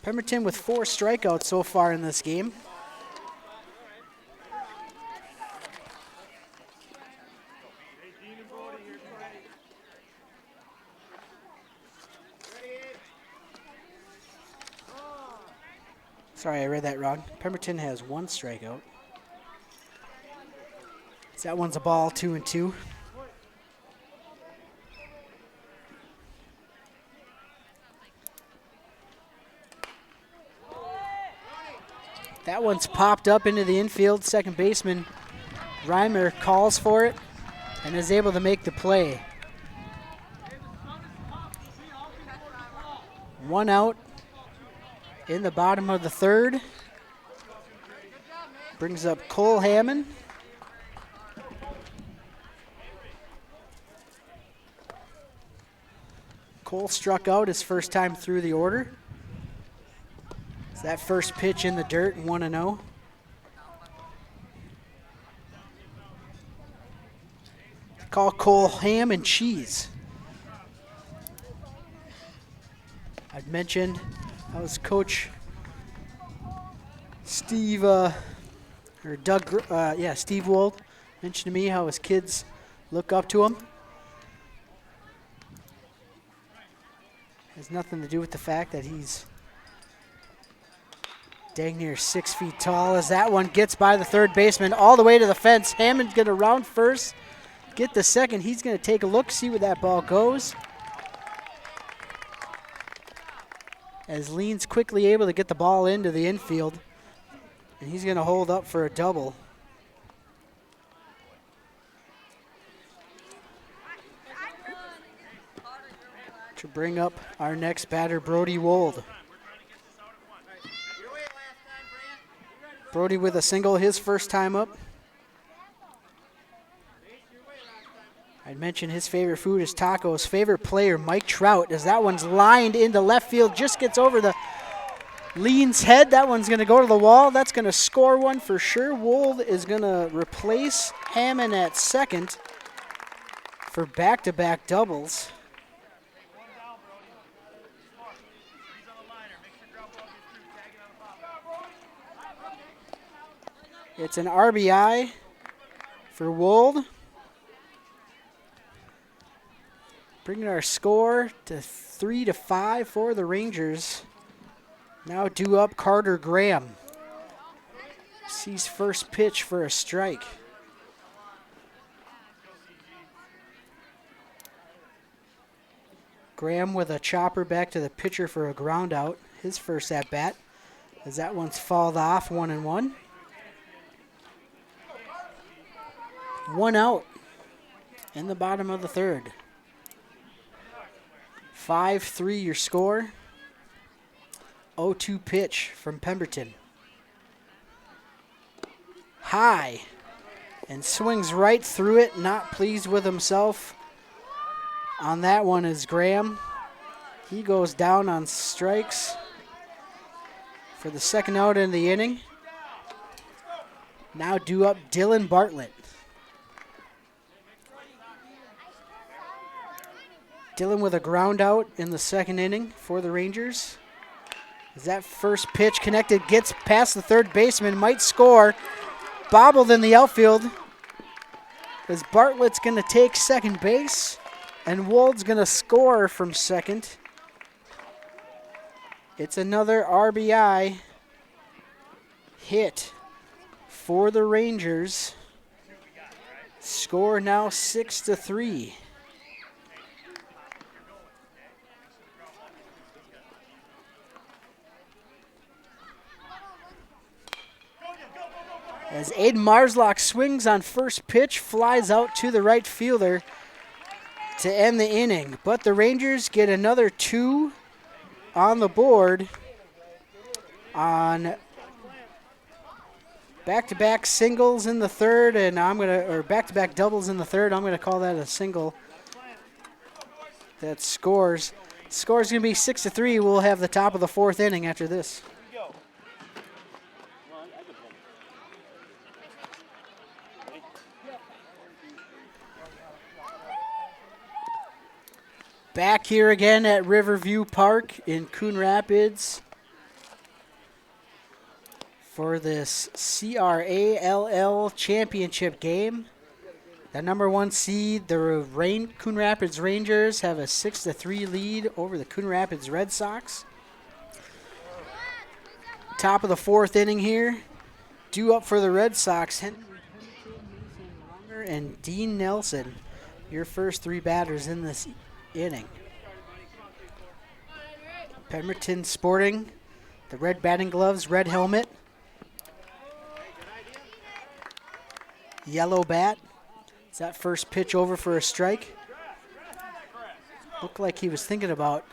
Pemberton with 4 strikeouts so far in this game. Sorry, I read that wrong. Pemberton has 1 strikeout. So that one's a ball, 2-2. That one's popped up into the infield. Second baseman Reimer calls for it and is able to make the play. 1 out in the bottom of the 3rd. Brings up Cole Hammond. Cole struck out his first time through the order. It's that first pitch in the dirt, 1-0. Call Cole ham and cheese. I'd mentioned I was Coach Steve, Steve Wold mentioned to me how his kids look up to him. Has nothing to do with the fact that he's dang near 6 feet tall. As that one gets by the third baseman all the way to the fence. Hammond's going to round first, get the second. He's going to take a look, see where that ball goes. As Lean's quickly able to get the ball into the infield. And he's going to hold up for a double. To bring up our next batter, Brody Wold. Brody with a single his first time up. I'd mentioned his favorite food is tacos. Favorite player, Mike Trout, as that one's lined into left field, just gets over the Lean's head. That one's going to go to the wall. That's going to score one for sure. Wold is going to replace Hammond at second for back-to-back doubles. It's an RBI for Wold. Bringing our score to 3-5 for the Rangers. Now due up Carter Graham. Sees first pitch for a strike. Graham with a chopper back to the pitcher for a ground out. His first at bat, as that one's fouled off, 1-1. 1 out in the bottom of the third. 5-3 your score. 0-2 pitch from Pemberton. High, and swings right through it. Not pleased with himself on that one is Graham. He goes down on strikes for the second out in the inning. Now due up Dylan Bartlett. Dylan with a ground out in the second inning for the Rangers. As that first pitch connected, gets past the third baseman, might score. Bobbled in the outfield. As Bartlett's going to take second base, and Wold's going to score from second. It's another RBI hit for the Rangers. Score now 6-3. As Aiden Marslock swings on first pitch, flies out to the right fielder to end the inning. But the Rangers get another 2 on the board on back-to-back singles in the third, and back-to-back doubles in the third. I'm gonna call that a single that scores. Score's gonna be 6-3. We'll have the top of the fourth inning after this. Back here again at Riverview Park in Coon Rapids for this CRALL championship game. The number 1 seed, the Coon Rapids Rangers, have a 6-3 lead over the Coon Rapids Red Sox. Top of the fourth inning here. Due up for the Red Sox, Henry and Dean Nelson, your first 3 batters in this inning. Pemberton sporting the red batting gloves, red helmet, yellow bat. Is that first pitch over for a strike? Looked like he was thinking about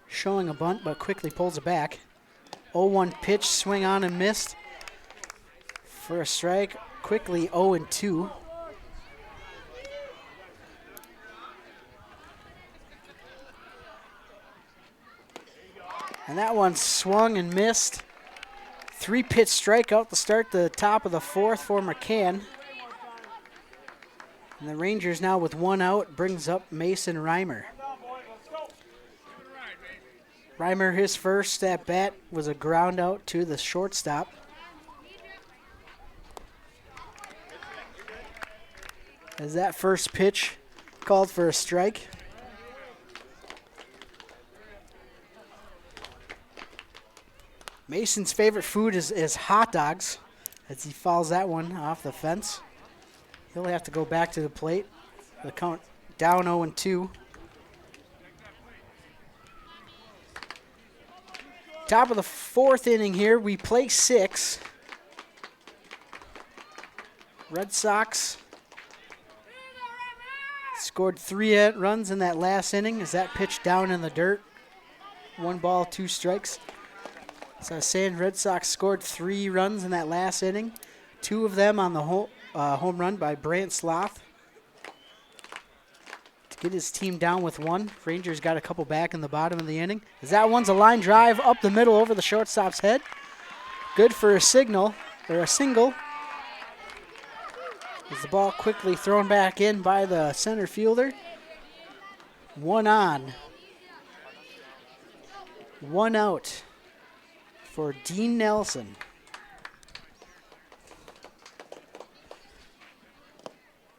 showing a bunt, but quickly pulls it back. 0-1 pitch, swing on and missed for a strike. Quickly 0-2. And that one swung and missed. 3-pitch strikeout to start the top of the fourth for McCann. And the Rangers now with 1 out brings up Mason Reimer. Reimer, his first at bat was a ground out to the shortstop. As that first pitch called for a strike. Mason's favorite food is hot dogs, as he fouls that one off the fence. He'll have to go back to the plate. The count down 0-2. Top of the fourth inning here, we play 6. Red Sox scored 3 runs in that last inning. As that pitch down in the dirt? 1 ball, 2 strikes. So I was saying, Red Sox scored 3 runs in that last inning. 2 of them on the home run by Brant Sloth to get his team down with 1. Rangers got a couple back in the bottom of the inning. As that one's a line drive up the middle over the shortstop's head. Good for a single. As the ball quickly thrown back in by the center fielder. 1 on. 1 out for Dean Nelson.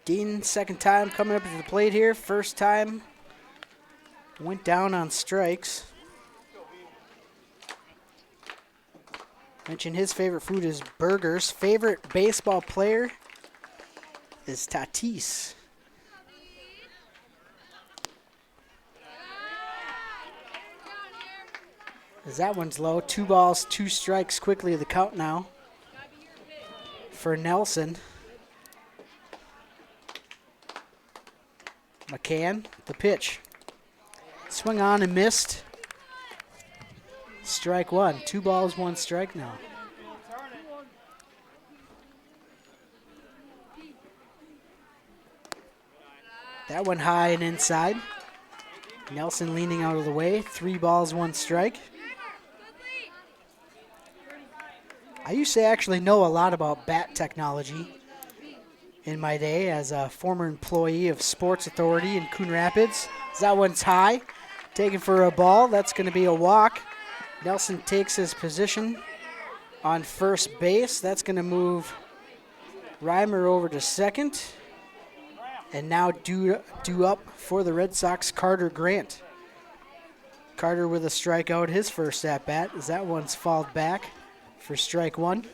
Dean, second time coming up to the plate here. First time went down on strikes. Mentioned his favorite food is burgers. Favorite baseball player is Tatis. As that one's low. 2 balls, 2 strikes quickly the count now for Nelson. McCann, the pitch. Swung on and missed. Strike 1. 2 balls, 1 strike now. That one high and inside. Nelson leaning out of the way. 3 balls, 1 strike. I used to actually know a lot about bat technology in my day as a former employee of Sports Authority in Coon Rapids. That one's high, taken for a ball. That's going to be a walk. Nelson takes his position on first base. That's going to move Reimer over to second. And now due up for the Red Sox, Carter Grant. Carter with a strikeout, his first at-bat, as that one's fouled back for strike 1. I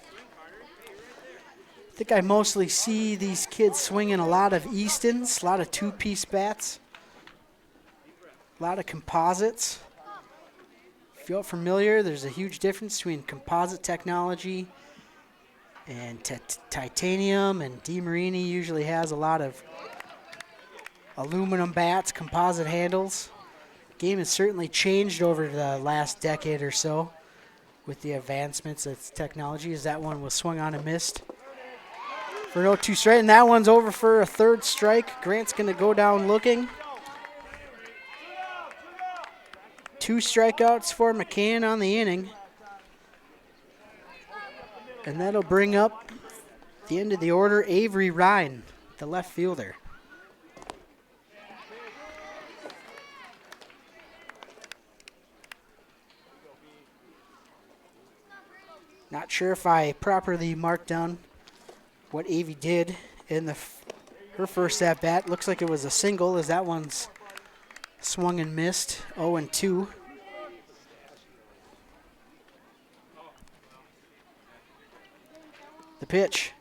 think I mostly see these kids swinging a lot of Eastons, a lot of 2-piece bats, a lot of composites. If you're familiar, there's a huge difference between composite technology and titanium, and DeMarini usually has a lot of aluminum bats, composite handles. Game has certainly changed over the last decade or so with the advancements of technology, as that one was swung on and missed for 0-2 strike, and that one's over for a 3rd strike. Grant's going to go down looking. 2 strikeouts for McCann on the inning, and that'll bring up the end of the order, Avery Ryan, the left fielder. Not sure if I properly marked down what Avy did in her first at-bat. Looks like it was a single, as that one's swung and missed, 0-2. The pitch.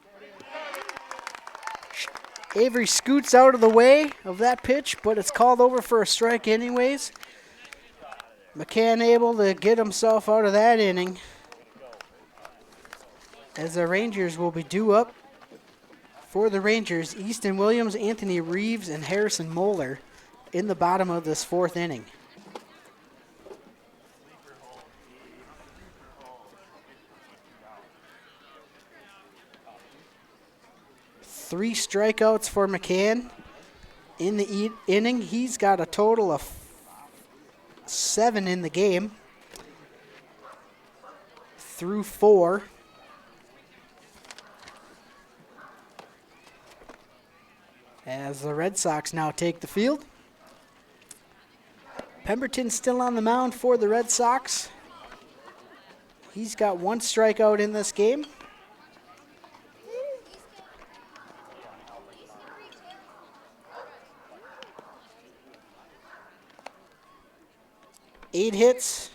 Avery scoots out of the way of that pitch, but it's called over for a strike anyways. McCann able to get himself out of that inning, as the Rangers will be due up. For the Rangers, Easton Williams, Anthony Reeves, and Harrison Moeller in the bottom of this 4th inning. Three strikeouts for McCann in the inning. He's got a total of 7 in the game. through 4. As the Red Sox now take the field. Pemberton still on the mound for the Red Sox. He's got 1 strikeout in this game. Eight hits,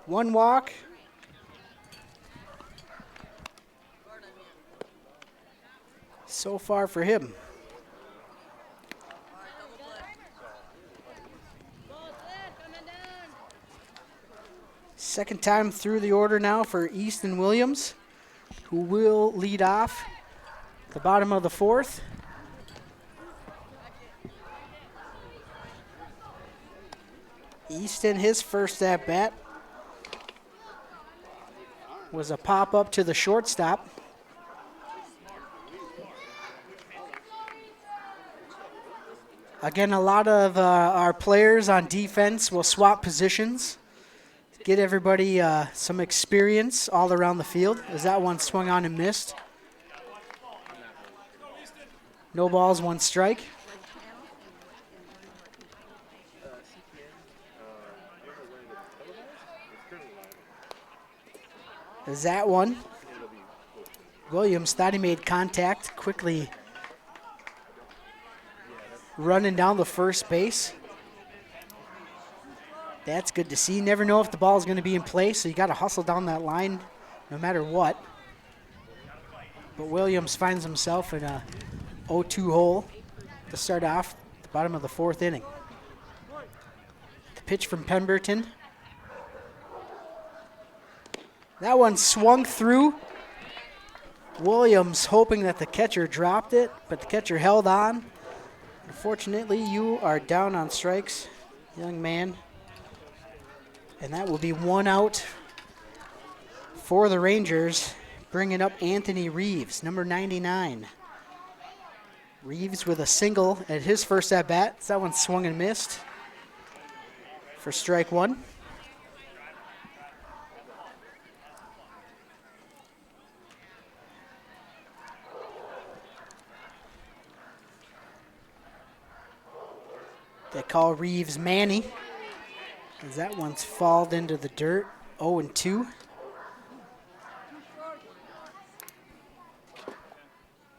1 walk. So far for him. Second time through the order now for Easton Williams, who will lead off the bottom of the 4th. Easton, his first at bat was a pop-up to the shortstop. Again, a lot of our players on defense will swap positions, get everybody some experience all around the field, as that one swung on and missed. No balls, 1 strike. Is that one? Williams thought he made contact, quickly running down the first base. That's good to see. You never know if the ball is going to be in play, so you got to hustle down that line no matter what. But Williams finds himself in a 0-2 hole to start off the bottom of the 4th inning. The pitch from Pemberton. That one swung through. Williams hoping that the catcher dropped it, but the catcher held on. Unfortunately, you are down on strikes, young man. And that will be 1 out for the Rangers, bringing up Anthony Reeves, number 99. Reeves with a single at his first at-bat. That one swung and missed for strike 1. They call Reeves Manny, as that one's fallen into the dirt. 0-2.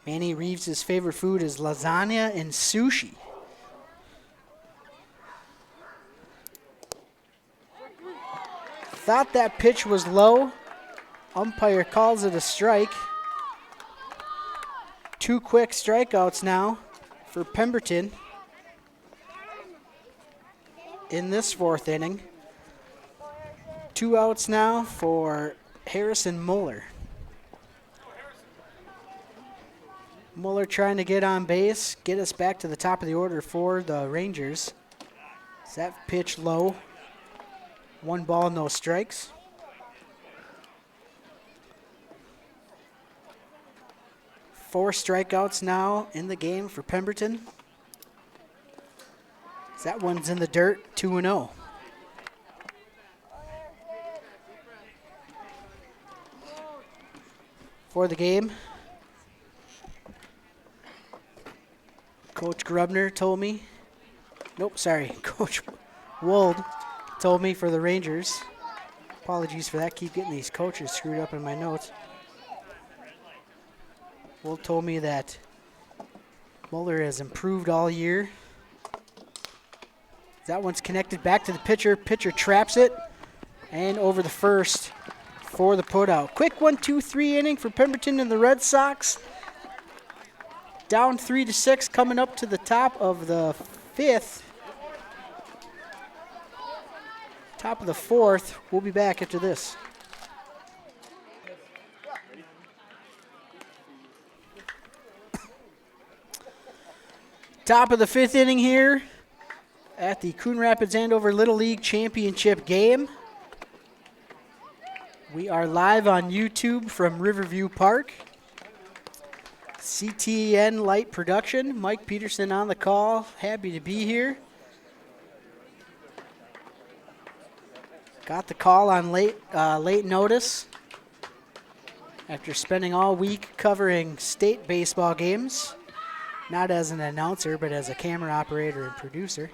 Manny Reeves' favorite food is lasagna and sushi. Thought that pitch was low. Umpire calls it a strike. 2 quick strikeouts now for Pemberton in this 4th inning. 2 outs now for Harrison Muller. Muller trying to get on base, get us back to the top of the order for the Rangers. Is that pitch low? 1 ball, no strikes. Four strikeouts now in the game for Pemberton. That one's in the dirt, 2-0. For the game, Coach Grubner told me, Coach Wold told me for the Rangers. Apologies for that, keep getting these coaches screwed up in my notes. Wold told me that Muller has improved all year. That one's connected back to the pitcher. Pitcher traps it. And over the first for the putout. Quick 1-2-3 inning for Pemberton and the Red Sox. Down 3-6 coming up to the top of the 5th. Top of the 4th. We'll be back after this. Top of the 5th inning here at the Coon Rapids Andover Little League Championship game. We are live on YouTube from Riverview Park. CTN Light Production. Mike Peterson on the call. Happy to be here. Got the call on late notice after spending all week covering state baseball games, not as an announcer, but as a camera operator and producer.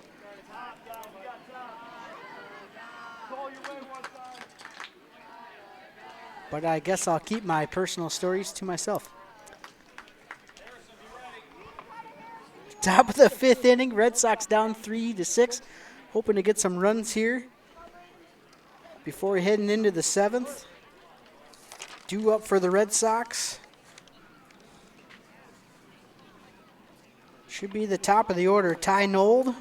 But I guess I'll keep my personal stories to myself. Top of the 5th inning, Red Sox down 3-6, hoping to get some runs here before heading into the 7th. Due up for the Red Sox should be the top of the order, Ty Nold.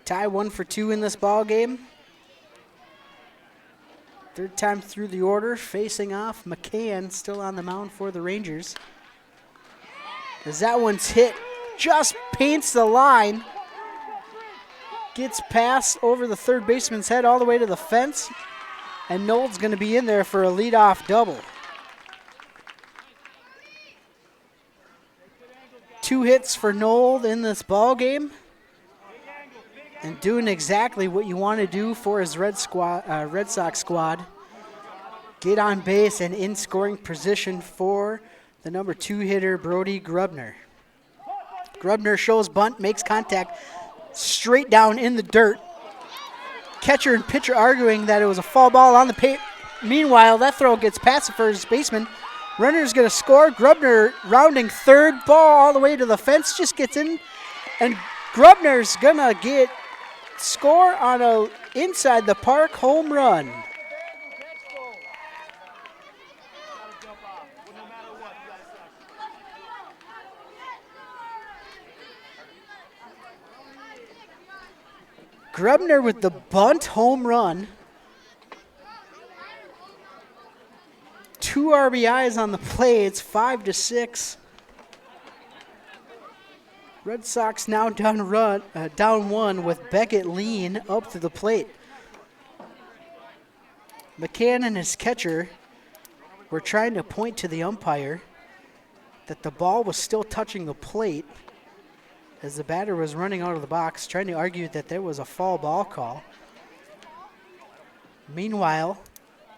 Ty 1 for 2 in this ball game. Third time through the order, facing off McCann, still on the mound for the Rangers. As that one's hit, just paints the line. Gets past over the third baseman's head all the way to the fence. And Nold's going to be in there for a leadoff double. 2 hits for Nold in this ball game. And doing exactly what you want to do for his Red Sox squad. Get on base and in scoring position for the number 2 hitter, Brody Grubner. Grubner shows bunt, makes contact straight down in the dirt. Catcher and pitcher arguing that it was a foul ball on the paint. Meanwhile, that throw gets past the first baseman. Runner's going to score. Grubner rounding third, ball all the way to the fence, just gets in. And Grubner's going to score on a inside the park home run. Grubner with the bunt home run. 2 RBIs on the play. It's 5-6. Red Sox now down 1 with Beckett Lean up to the plate. McCann and his catcher were trying to point to the umpire that the ball was still touching the plate as the batter was running out of the box, trying to argue that there was a foul ball call. Meanwhile,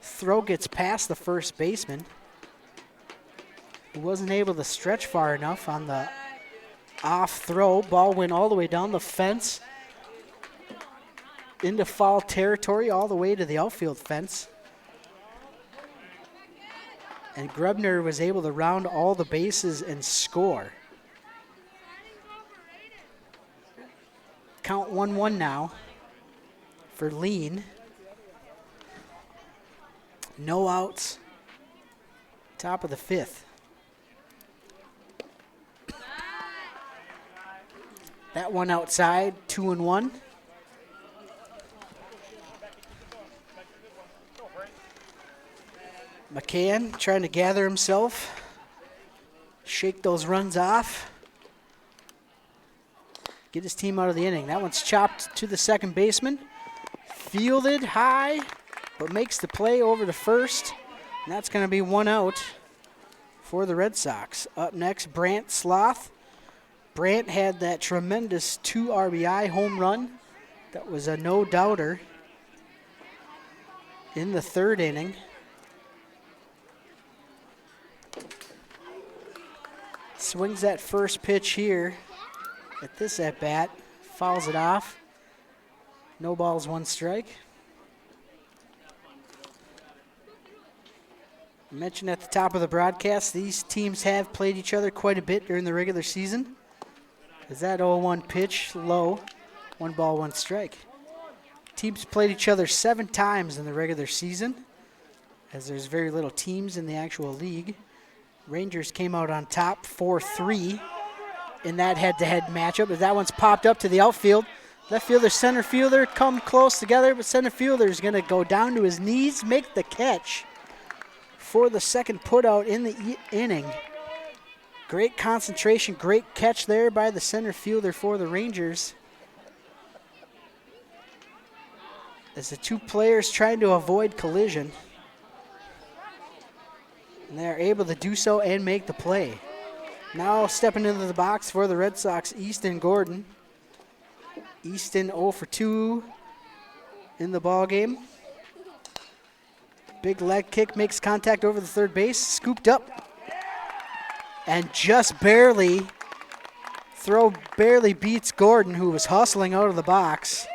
throw gets past the first baseman, who wasn't able to stretch far enough on the off throw. Ball went all the way down the fence into foul territory, all the way to the outfield fence. And Grubner was able to round all the bases and score. Count 1-1 now for Lean. No outs. Top of the 5th. That one outside, 2-1. McCann trying to gather himself, shake those runs off, get his team out of the inning. That one's chopped to the second baseman. Fielded high, but makes the play over to first. And that's going to be 1 out for the Red Sox. Up next, Brant Sloth. Brant had that tremendous 2 RBI home run. That was a no-doubter in the 3rd inning. Swings that first pitch here at this at-bat. Fouls it off. No balls, 1 strike. I mentioned at the top of the broadcast, these teams have played each other quite a bit during the regular season. Is that 0-1 pitch low? 1 ball, 1 strike. Teams played each other 7 times in the regular season, as there's very little teams in the actual league. Rangers came out on top 4-3 in that head-to-head matchup, as that one's popped up to the outfield. Left fielder, center fielder come close together, but center fielder is going to go down to his knees, make the catch for the second putout in the inning. Great concentration, great catch there by the center fielder for the Rangers, as the 2 players trying to avoid collision. And they're able to do so and make the play. Now stepping into the box for the Red Sox, Easton Gordon. Easton 0 for 2 in the ball game. Big leg kick makes contact over the third base, scooped up, and just barely beats Gordon, who was hustling out of the box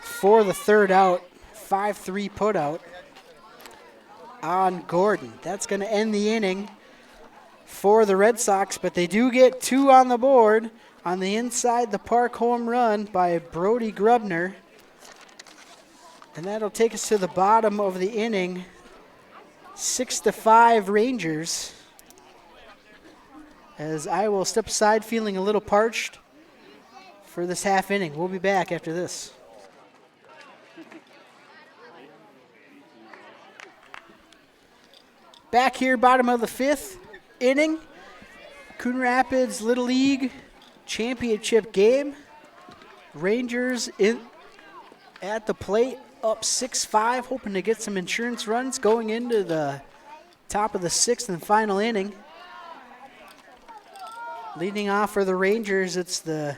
for the third out. 5-3 put out on Gordon. That's going to end the inning for the Red Sox, but they do get 2 on the board on the inside the park home run by Brody Grubner. And that'll take us to the bottom of the inning. 6-5 Rangers. As I will step aside feeling a little parched for this half inning. We'll be back after this. Back here, bottom of the 5th inning. Coon Rapids Little League championship game. Rangers at the plate, up 6-5, hoping to get some insurance runs going into the top of the 6th and final inning. Leading off for the Rangers, it's the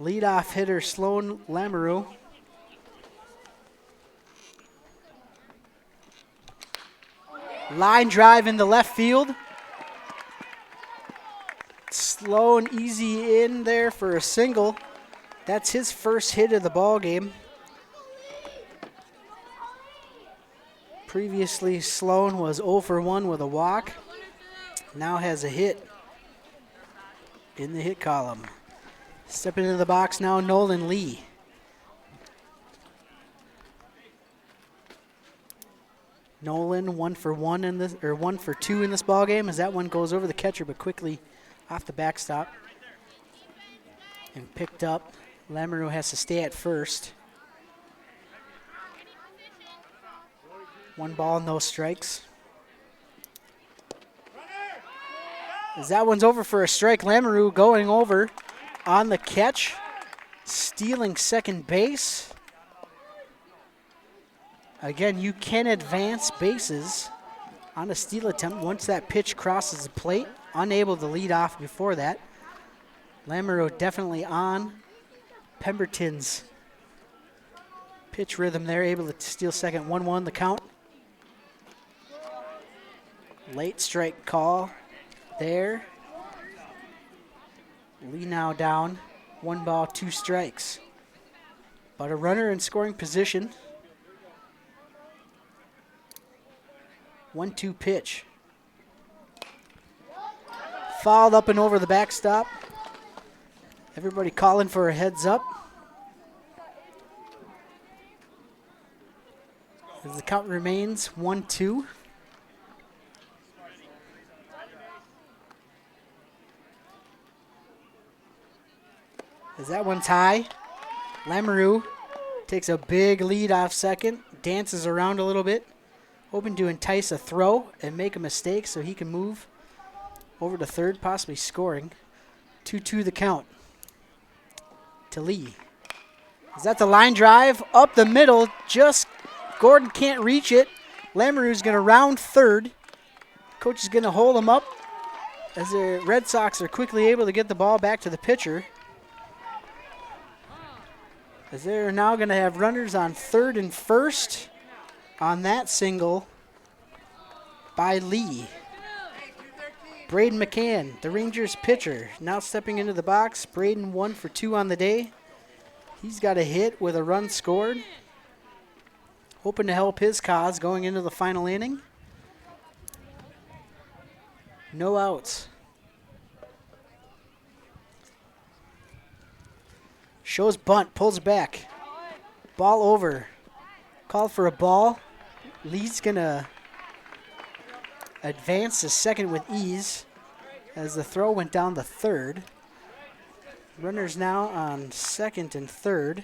leadoff hitter, Sloan Lamoureux. Line drive into left field. Sloan easy in there for a single. That's his first hit of the ball game. Previously, Sloan was 0 for 1 with a walk. Now has a hit in the hit column. Stepping into the box now, Nolan Lee. Nolan 1 for 1 in this, or 1 for 2 in this ball game, as that one goes over the catcher, but quickly off the backstop and picked up. Lamoureux has to stay at first. 1 ball, no strikes. As that one's over for a strike, Lamoureux going over on the catch, stealing second base. Again, you can advance bases on a steal attempt once that pitch crosses the plate. Unable to lead off before that. Lamoureux definitely on Pemberton's pitch rhythm there, able to steal second. 1-1 the count. Late strike call there. Lee now down. 1 ball, 2 strikes. But a runner in scoring position. 1-2 pitch. Fouled up and over the backstop. Everybody calling for a heads up. As the count remains 1-2. As that one's high. Lamoureux takes a big lead off second, dances around a little bit, hoping to entice a throw and make a mistake so he can move over to third, possibly scoring. 2-2 the count to Lee. Is that the line drive? Up the middle, just Gordon can't reach it. Lamoureux's going to round third. Coach is going to hold him up as the Red Sox are quickly able to get the ball back to the pitcher. As they're now going to have runners on third and first on that single by Lee. Braden McCann, the Rangers pitcher, now stepping into the box. Braden 1 for 2 on the day. He's got a hit with a run scored. Hoping to help his cause going into the final inning. No outs. Shows bunt, pulls back. Ball over. Called for a ball. Lee's going to advance to second with ease as the throw went down to third. Runners now on second and third.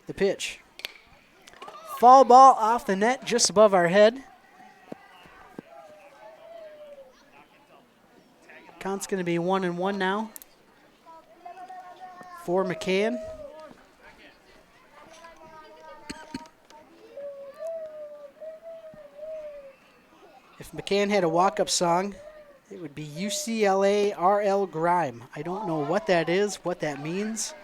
The pitch. Foul ball off the net just above our head. Count's going to be 1-1 now for McCann. If McCann had a walk-up song, it would be UCLA RL Grime. I don't know what that is, what that means.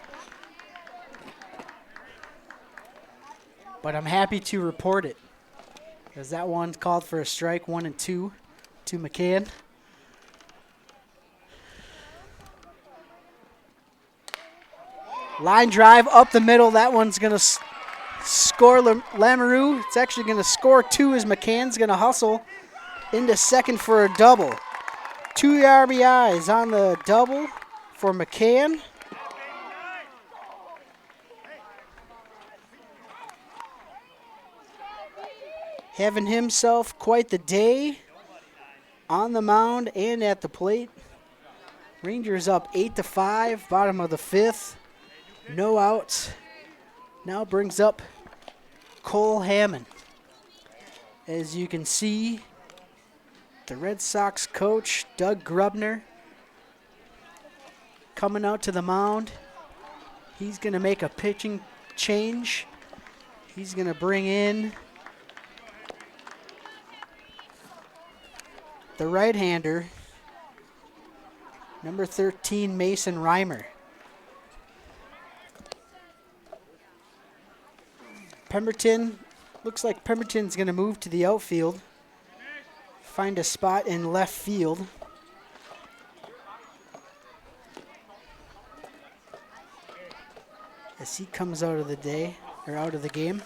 But I'm happy to report it, because that one called for a strike, 1-2 to McCann. Line drive up the middle. That one's going to score Lamoureux. It's actually going to score 2 as McCann's going to hustle into second for a double. 2 RBIs on the double for McCann. Having himself quite the day on the mound and at the plate. Rangers up 8-5, bottom of the 5th. No outs. Now brings up Cole Hammond. As you can see, the Red Sox coach, Doug Grubner, coming out to the mound. He's going to make a pitching change. He's going to bring in the right-hander, number 13, Mason Reimer. Pemberton, looks like Pemberton's going to move to the outfield, find a spot in left field. As he comes out of the game.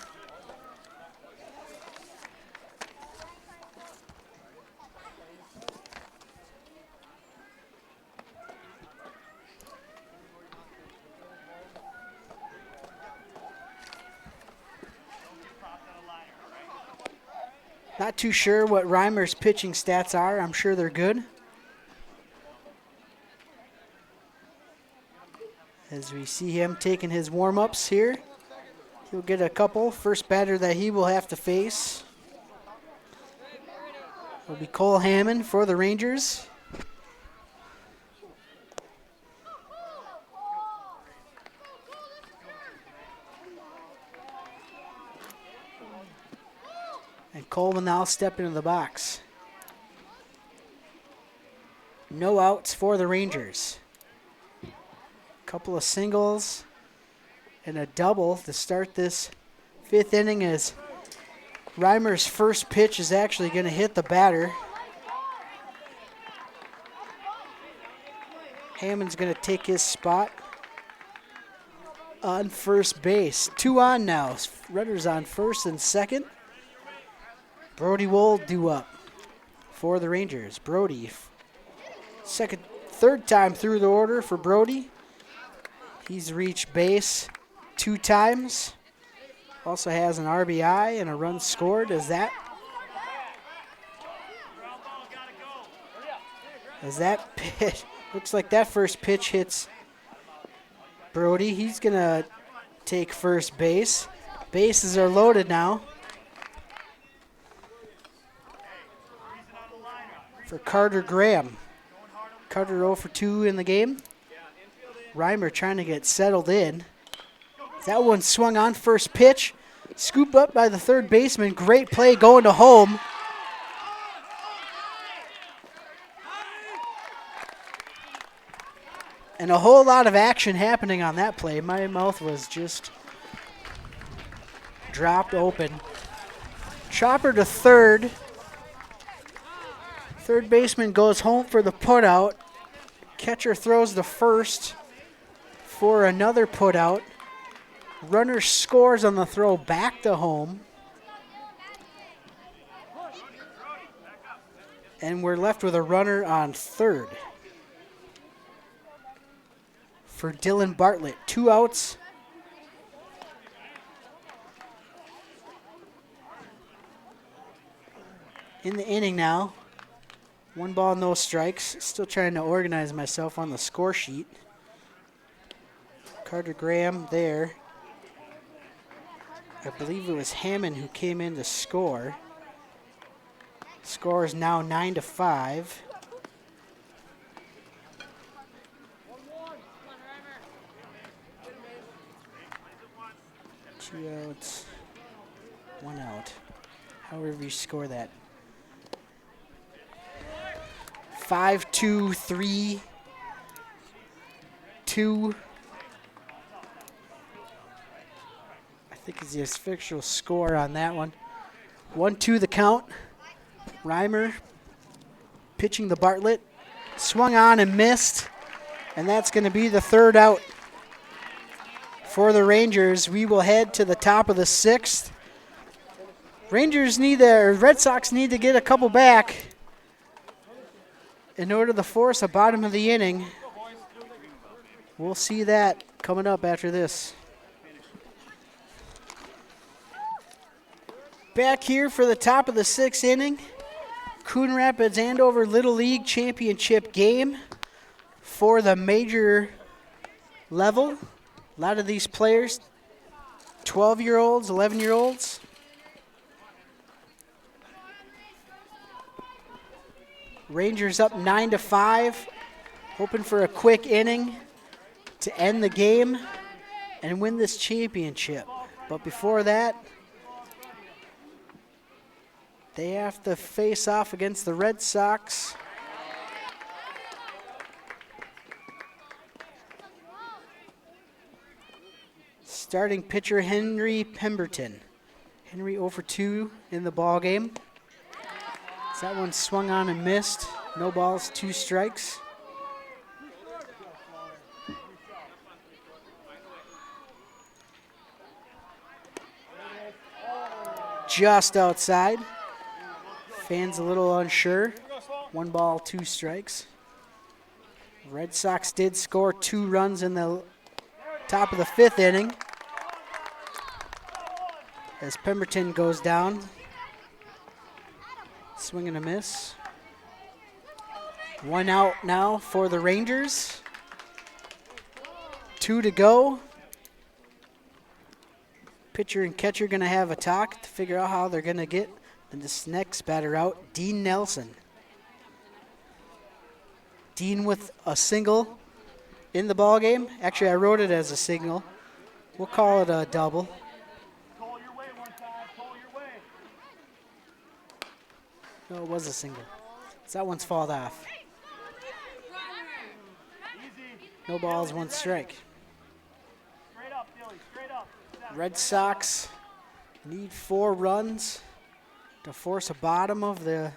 Not too sure what Reimer's pitching stats are. I'm sure they're good. As we see him taking his warm-ups here. He'll get a couple. First batter that he will have to face will be Cole Hammond for the Rangers. And Cole will now step into the box. No outs for the Rangers. Couple of singles and a double to start this 5th inning, as Reimer's first pitch is actually going to hit the batter. Hammond's going to take his spot on first base. 2 on now. Runners on first and second. Brody will due up for the Rangers. Brody, third time through the order for Brody. He's reached base 2 times. Also has an RBI and a run scored. As that pitch, looks like that first pitch hits Brody. He's going to take first base. Bases are loaded now for Carter Graham. Carter 0 for 2 in the game. Reimer trying to get settled in. That one swung on first pitch. Scooped up by the third baseman. Great play going to home. And a whole lot of action happening on that play. My mouth was just dropped open. Chopper to third. Third baseman goes home for the putout. Catcher throws to first for another putout. Runner scores on the throw back to home. And we're left with a runner on third for Dylan Bartlett. 2 outs. In the inning now. 1 ball, no strikes. Still trying to organize myself on the score sheet. Carter Graham there. I believe it was Hammond who came in to score. Score is now 9-5. Two outs, 1 out. However you score that. 5-2, 3-2. I think is the official score on that one. 1-2 the count. Reimer pitching the Bartlett. Swung on and missed. And that's going to be the third out for the Rangers. We will head to the top of the sixth. Red Sox need to get a couple back in order to force a bottom of the inning. We'll see that coming up after this. Back here for the top of the sixth inning. Coon Rapids Andover Little League Championship game for the major level. A lot of these players, 12-year-olds, 11-year-olds. Rangers up 9-5, hoping for a quick inning to end the game and win this championship. But before that, they have to face off against the Red Sox. Starting pitcher Henry Pemberton. Henry 0 for 2 in the ball game. That one swung on and missed. No balls, 2 strikes. Just outside. Fans a little unsure. 1 ball, 2 strikes. Red Sox did score 2 runs in the top of the 5th inning as Pemberton goes down. Swing and a miss. 1 out now for the Rangers. 2 to go. Pitcher and catcher going to have a talk to figure out how they're going to get this next batter out, Dean Nelson. Dean with a single in the ball game. Actually, I wrote it as a single. We'll call it a double. No, it was a single. So that one's fouled off. No balls, 1 strike. Red Sox need 4 runs to force a bottom of the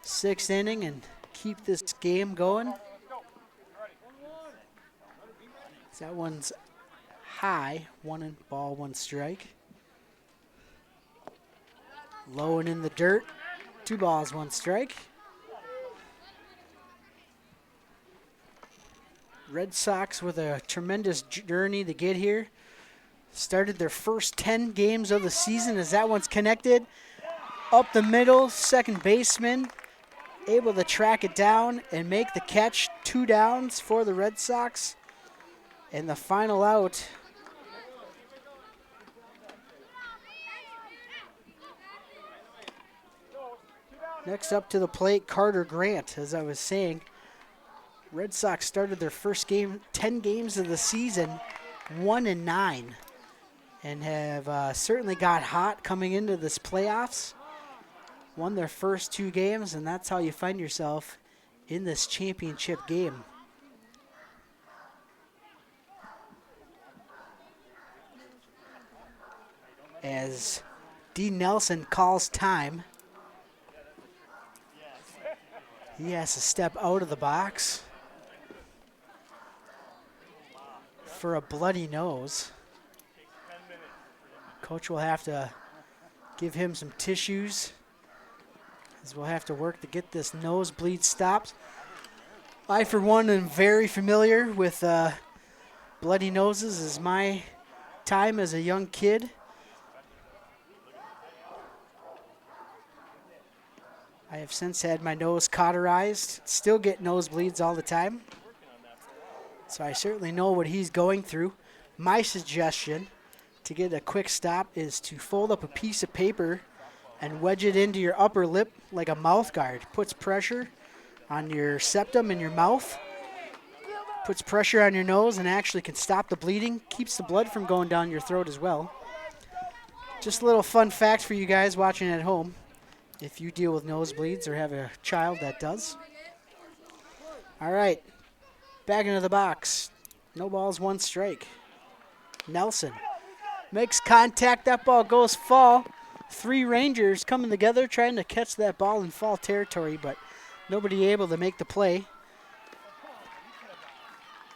6th inning and keep this game going. That one's high, 1 ball, 1 strike. Low and in the dirt. 2 balls, 1 strike. Red Sox with a tremendous journey to get here. Started their first 10 games of the season as that one's connected. Up the middle, second baseman able to track it down and make the catch. 2 downs for the Red Sox. And the final out. Next up to the plate, Carter Grant. As I was saying, Red Sox started their first 10 games of the season, 1-9, and have certainly got hot coming into this playoffs. Won their first 2 games, and that's how you find yourself in this championship game. As Dean Nelson calls time. He has to step out of the box for a bloody nose. Coach will have to give him some tissues, as we'll have to work to get this nosebleed stopped. I, for one, am very familiar with bloody noses as my time as a young kid. I have since had my nose cauterized, still get nosebleeds all the time. So I certainly know what he's going through. My suggestion to get a quick stop is to fold up a piece of paper and wedge it into your upper lip like a mouth guard. Puts pressure on your septum in your mouth, puts pressure on your nose and actually can stop the bleeding, keeps the blood from going down your throat as well. Just a little fun fact for you guys watching at home, if you deal with nosebleeds or have a child that does. All right, back into the box. No balls, 1 strike. Nelson makes contact. That ball goes fall. 3 Rangers coming together trying to catch that ball in fall territory, but nobody able to make the play.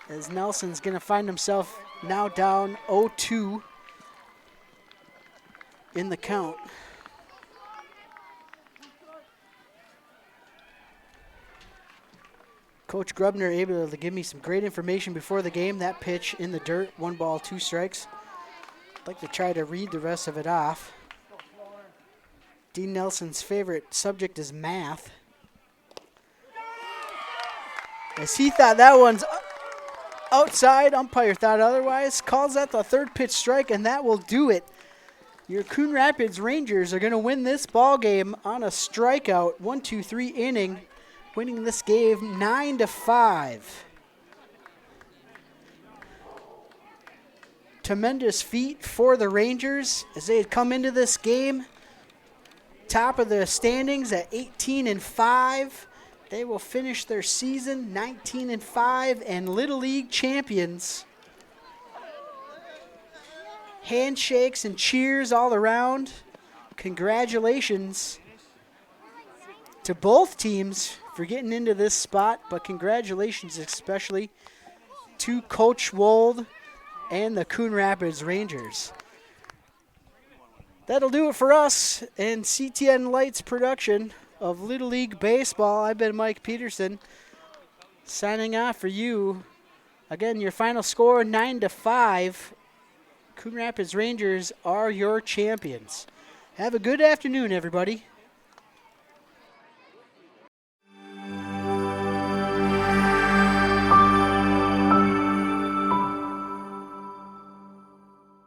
As Nelson's going to find himself now down 0-2 in the count. Coach Grubner able to give me some great information before the game. That pitch in the dirt, 1 ball, 2 strikes. I'd like to try to read the rest of it off. Dean Nelson's favorite subject is math. As he thought that one's outside, umpire thought otherwise. Calls that the 3rd pitch strike, and that will do it. Your Coon Rapids Rangers are going to win this ball game on a strikeout, 1-2-3 inning, winning this game 9-5. Tremendous feat for the Rangers as they had come into this game top of the standings at 18-5. They will finish their season 19-5 and Little League champions. Handshakes and cheers all around. Congratulations to both teams for getting into this spot, but congratulations especially to Coach Wold and the Coon Rapids Rangers. That'll do it for us and CTN Lights production of Little League Baseball. I've been Mike Peterson signing off for you. Again, your final score 9-5. Coon Rapids Rangers are your champions. Have a good afternoon, everybody.